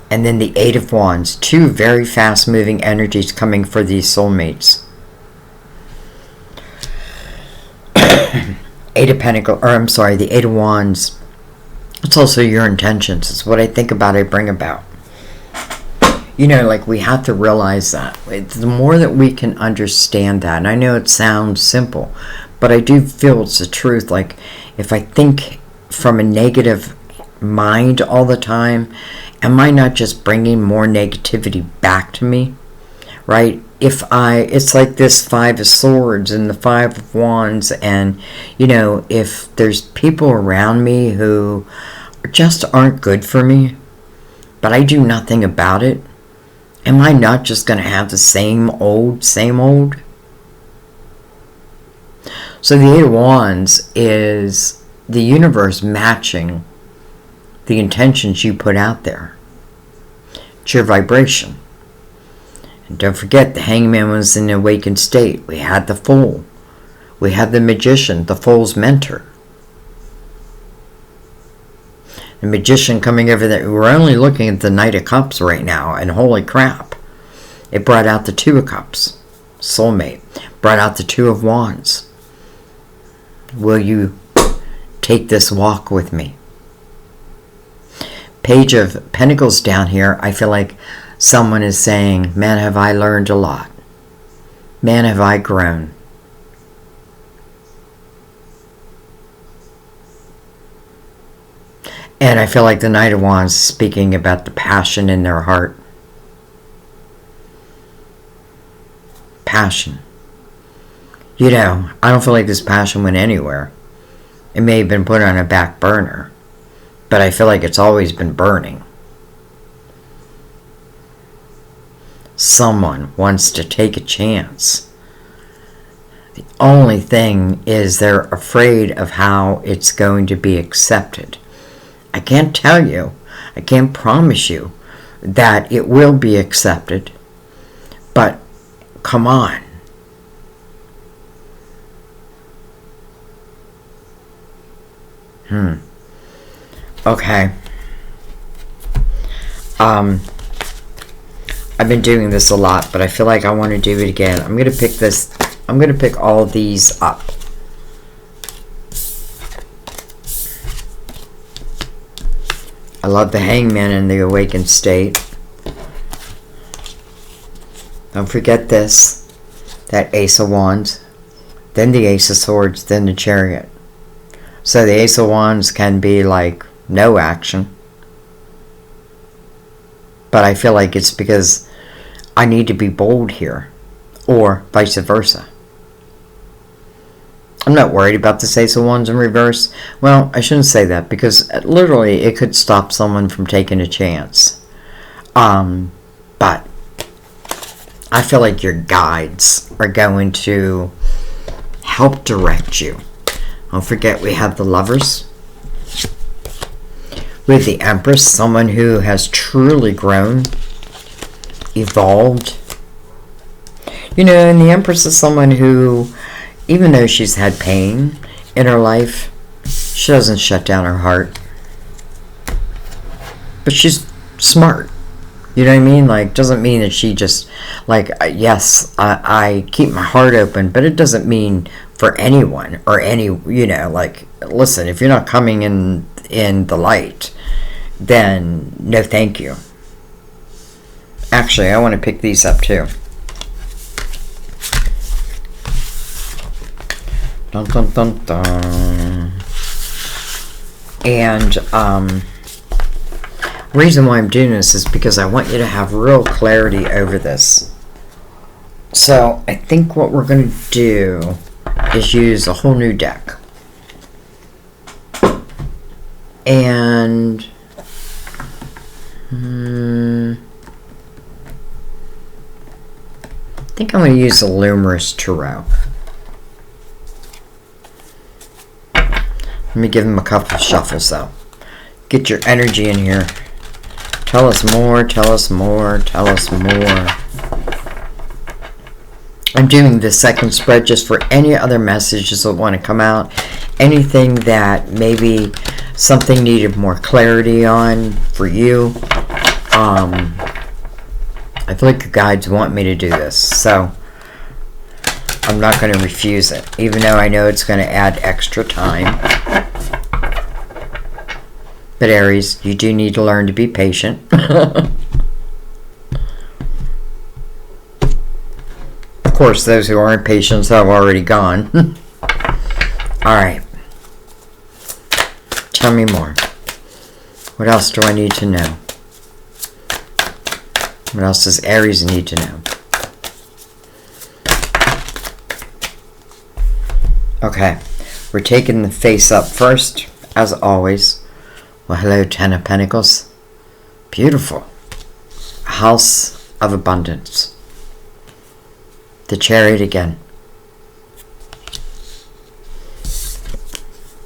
And then the Eight of Wands. Two very fast moving energies coming for these soulmates. Eight of Pentacles, or I'm sorry, the Eight of Wands. It's also your intentions. It's what I think about, I bring about. You know, like, we have to realize that. The more that we can understand that, and I know it sounds simple, but I do feel it's the truth. Like, if I think from a negative mind all the time, am I not just bringing more negativity back to me? Right? It's like this Five of Swords and the Five of Wands, and, you know, if there's people around me who just aren't good for me, but I do nothing about it, am I not just going to have the same old? So the Eight of Wands is the universe matching the intentions you put out there. It's your vibration. And don't forget, the Hangman was in an awakened state. We had the Fool. We had the Magician, the Fool's mentor. The Magician coming over there. We're only looking at the Knight of Cups right now, and holy crap, it brought out the Two of Cups, soulmate. Brought out the Two of Wands. Will you take this walk with me? Page of Pentacles down here. I feel like someone is saying, man, have I learned a lot. Man, have I grown. And I feel like the Knight of Wands is speaking about the passion in their heart. Passion. You know, I don't feel like this passion went anywhere. It may have been put on a back burner, but I feel like it's always been burning. Someone wants to take a chance. The only thing is they're afraid of how it's going to be accepted. I can't tell you, I can't promise you that it will be accepted, but come on. Okay. I've been doing this a lot, but I feel like I want to do it again. I'm going to pick this. I'm going to pick all these up. I love the Hangman in the awakened state. Don't forget this. That Ace of Wands. Then the Ace of Swords. Then the Chariot. So the Ace of Wands can be like no action. But I feel like it's because I need to be bold here. Or vice versa. I'm not worried about this Ace of Wands in reverse. Well, I shouldn't say that, because literally it could stop someone from taking a chance. But I feel like your guides are going to help direct you. Don't forget, we have the Lovers. With the Empress, someone who has truly grown, evolved. You know, and the Empress is someone who, even though she's had pain in her life, she doesn't shut down her heart. But she's smart. You know what I mean? Like, doesn't mean that she just, like, yes, I keep my heart open, but it doesn't mean for anyone or any, you know, like, listen, if you're not coming in the light, then no thank you. Actually, I want to pick these up too. Dun, dun, dun, dun. And reason why I'm doing this is because I want you to have real clarity over this. So I think what we're going to do is use a whole new deck. And I think I'm going to use the Luminous Tarot. Let me give them a couple of shuffles, though. Get your energy in here. Tell us more, tell us more, tell us more. I'm doing the second spread just for any other messages that want to come out. Anything that maybe something needed more clarity on for you. I feel like your guides want me to do this, so I'm not going to refuse it, even though I know it's going to add extra time. But Aries, you do need to learn to be patient. Of course, those who aren't patient have already gone. Alright. Tell me more. What else do I need to know? What else does Aries need to know? Okay. We're taking the face up first, as always. Well, hello, Ten of Pentacles. Beautiful. House of Abundance. The Chariot again.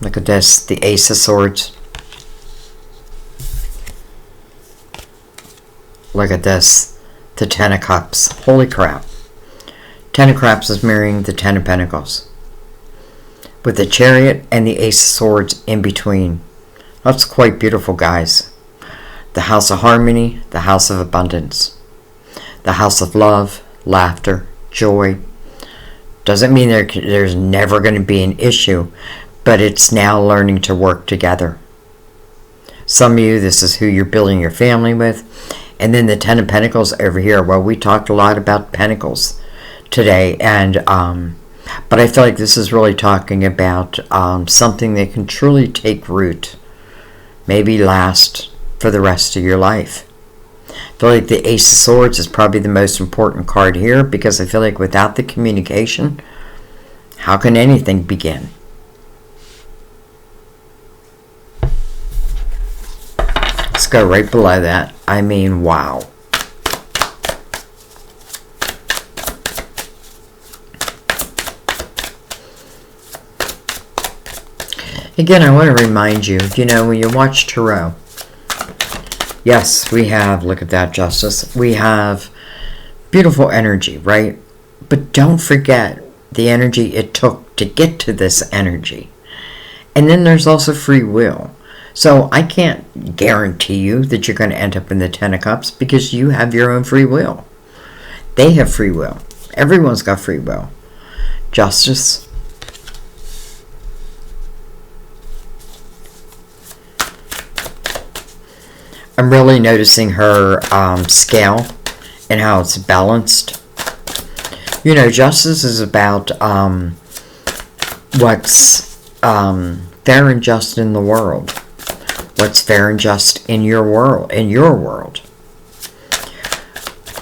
Look at this. The Ace of Swords. Look at this. The Ten of Cups. Holy crap. Ten of Cups is mirroring the Ten of Pentacles. With the Chariot and the Ace of Swords in between. That's quite beautiful, guys. The House of Harmony. The House of Abundance. The House of Love, Laughter, Joy. Doesn't mean there's never going to be an issue, but it's now learning to work together. Some of you, this is who you're building your family with. And then the Ten of Pentacles over here. Well, we talked a lot about Pentacles today, and but I feel like this is really talking about something that can truly take root, maybe last for the rest of your life. I feel like the Ace of Swords is probably the most important card here, because I feel like without the communication, how can anything begin? Let's go right below that. I mean, wow. Again, I want to remind you, when you watch Tarot, yes, we have, look at that, Justice, we have beautiful energy, right? But don't forget the energy it took to get to this energy. And then there's also free will. So I can't guarantee you that you're going to end up in the Ten of Cups, because you have your own free will. They have free will. Everyone's got free will. Justice. I'm really noticing her scale and how it's balanced. Justice is about what's fair and just in the world. What's fair and just in your world,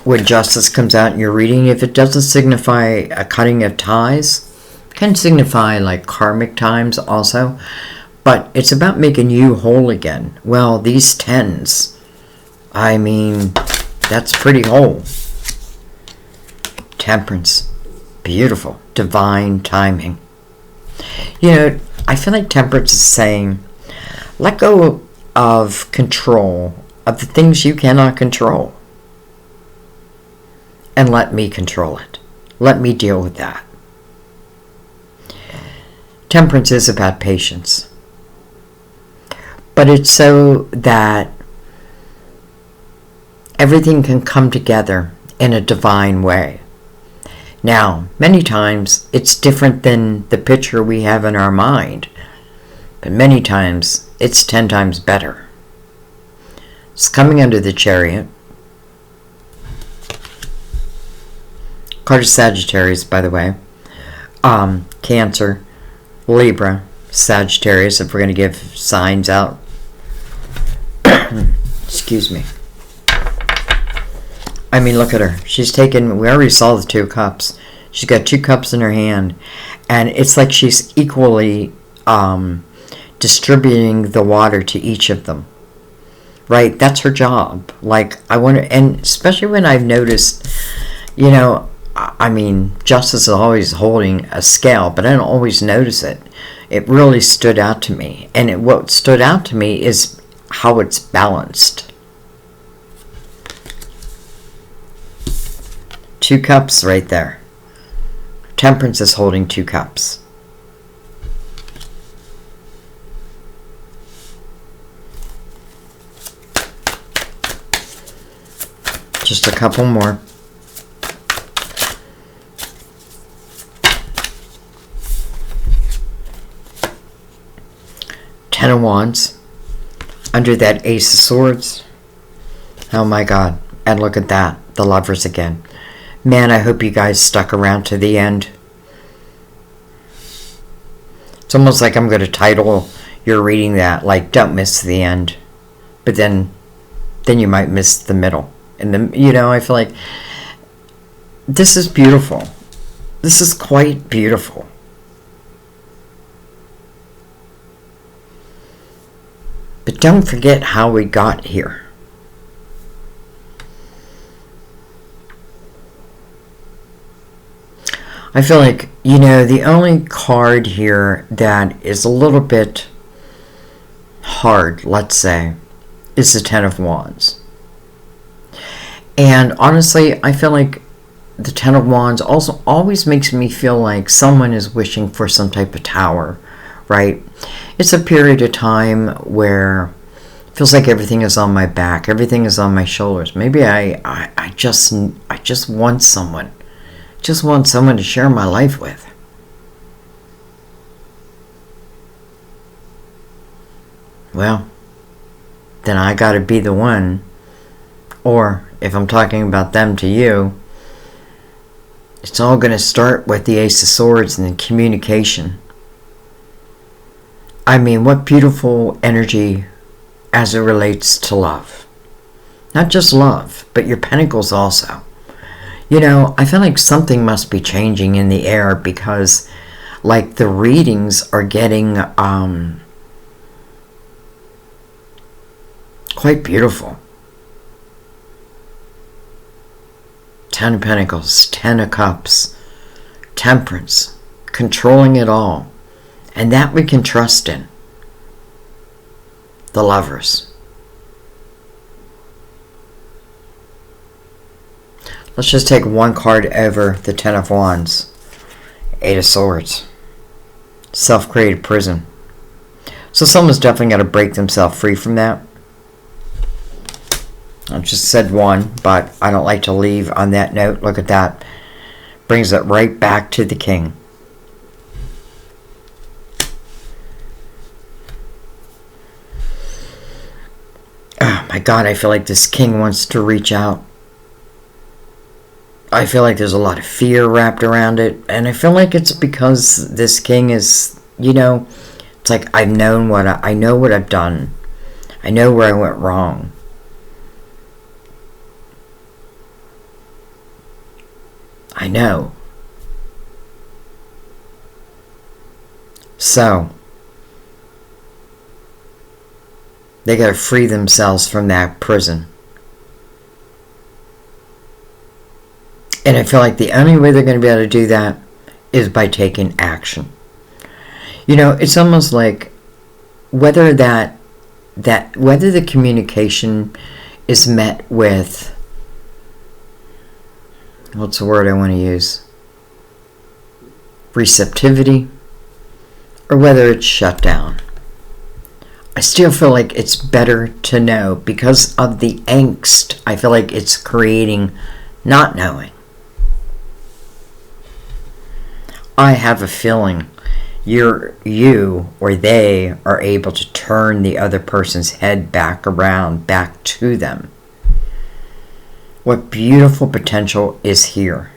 When justice comes out in your reading, if it doesn't signify a cutting of ties, it can signify like karmic ties also, but it's about making you whole again. Well, these tens, I mean, that's pretty whole. Temperance, beautiful, divine timing. I feel like Temperance is saying, let go of control of the things you cannot control. And let me control it. Let me deal with that. Temperance is about patience. But it's so that everything can come together in a divine way. Now, many times it's different than the picture we have in our mind. But many times, it's 10 times better. It's coming under the Chariot. Card of Sagittarius, by the way. Cancer, Libra, Sagittarius, if we're going to give signs out. Excuse me. I mean, look at her. She's taken, we already saw the 2 cups. She's got 2 cups in her hand. And it's like she's equally distributing the water to each of them, right? That's her job. Like, I want to, and especially when I've noticed, I mean, justice is always holding a scale, but I don't always notice it. It really stood out to me. And what stood out to me is how it's balanced. 2 cups right there. Temperance is holding 2 cups. Just a couple more. Ten of Wands. Under that Ace of Swords. Oh my God. And look at that. The Lovers again. Man, I hope you guys stuck around to the end. It's almost like I'm going to title your reading that, like, don't miss the end. But then you might miss the middle. And then, you know, I feel like this is beautiful. This is quite beautiful. But don't forget how we got here. I feel like, you know, the only card here that is a little bit hard, let's say, is the Ten of Wands. And honestly, I feel like the Ten of Wands also always makes me feel like someone is wishing for some type of tower, right? It's a period of time where it feels like everything is on my back, everything is on my shoulders. Maybe I just want someone. Just want someone to share my life with. Well, then I gotta be the one. Or, if I'm talking about them to you, it's all gonna start with the Ace of Swords and the communication. I mean, what beautiful energy as it relates to love. Not just love, but your pentacles also. You know, I feel like something must be changing in the air because, like, the readings are getting quite beautiful. 10 of Pentacles, 10 of Cups, Temperance, controlling it all. And that we can trust in. The Lovers. Let's just take one card over the Ten of Wands. 8 of Swords. Self-created prison. So someone's definitely got to break themselves free from that. I just said one, but I don't like to leave on that note. Look at that. Brings it right back to the King. Oh my God, I feel like this King wants to reach out. I feel like there's a lot of fear wrapped around it. And I feel like it's because this King is, you know, it's like I know what I've done. I know where I went wrong. I know. So, they got to free themselves from that prison. And I feel like the only way they're going to be able to do that is by taking action. You know, it's almost like whether whether the communication is met with, what's the word I want to use? Receptivity, or whether it's shut down. I still feel like it's better to know because of the angst. I feel like it's creating not knowing. I have a feeling you or they are able to turn the other person's head back around, back to them. What beautiful potential is here.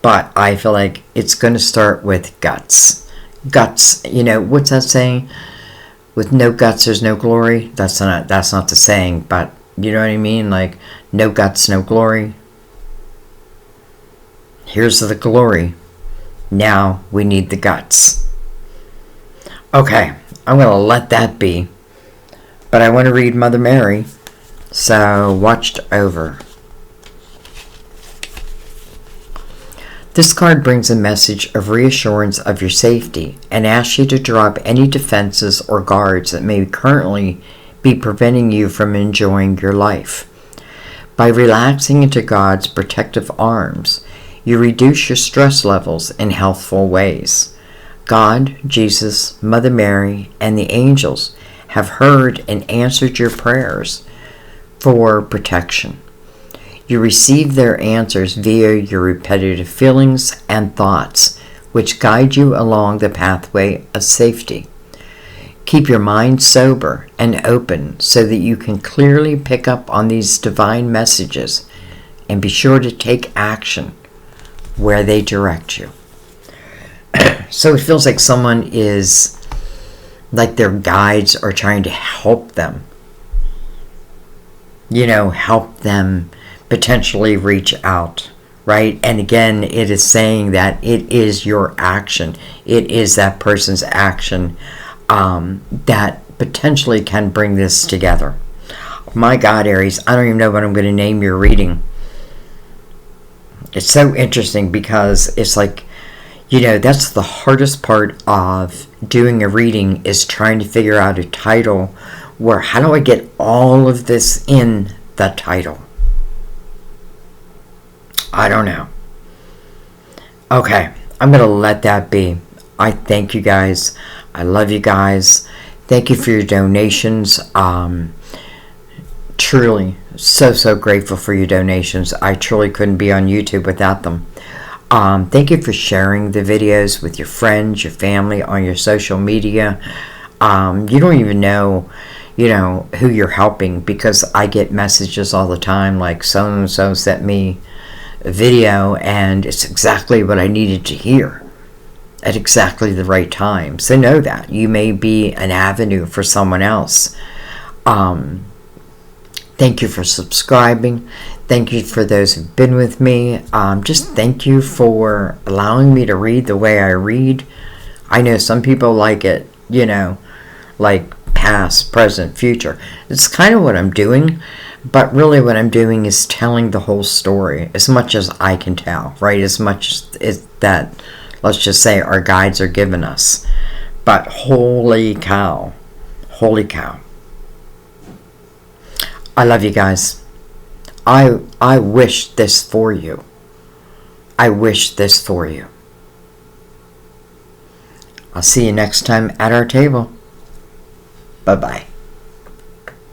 But I feel like it's going to start with guts. Guts, you know, what's that saying? With no guts, there's no glory. That's not the saying, but you know what I mean? Like, no guts, no glory. Here's the glory. Now we need the guts. Okay, I'm going to let that be. But I want to read Mother Mary. So, watched over. This card brings a message of reassurance of your safety and asks you to drop any defenses or guards that may currently be preventing you from enjoying your life. By relaxing into God's protective arms, you reduce your stress levels in healthful ways. God, Jesus, Mother Mary, and the angels have heard and answered your prayers for protection. You receive their answers via your repetitive feelings and thoughts, which guide you along the pathway of safety. Keep your mind sober and open so that you can clearly pick up on these divine messages, and be sure to take action where they direct you. So it feels like someone is, like their guides are trying to help them. Help them potentially reach out, right? And again, it is saying that it is your action. It is that person's action that potentially can bring this together. My God, Aries, I don't even know what I'm going to name your reading. It's so interesting because it's like, that's the hardest part of doing a reading, is trying to figure out a title where, how do I get all of this in the title? I don't know. Okay, I'm going to let that be. I thank you guys. I love you guys. Thank you for your donations. Truly, so grateful for your donations. I truly couldn't be on YouTube without them. Thank you for sharing the videos with your friends, your family, on your social media. You don't even know, who you're helping, because I get messages all the time like, so-and-so sent me a video and it's exactly what I needed to hear at exactly the right time. So know that you may be an avenue for someone else. Thank you for subscribing. Thank you for those who've been with me. Just thank you for allowing me to read the way I read. I know some people like it, like past, present, future. It's kind of what I'm doing, but really what I'm doing is telling the whole story as much as I can tell, right? As much as that, let's just say, our guides are giving us. But holy cow. Holy cow. I love you guys. I wish this for you. I wish this for you. I'll see you next time at our table. Bye-bye.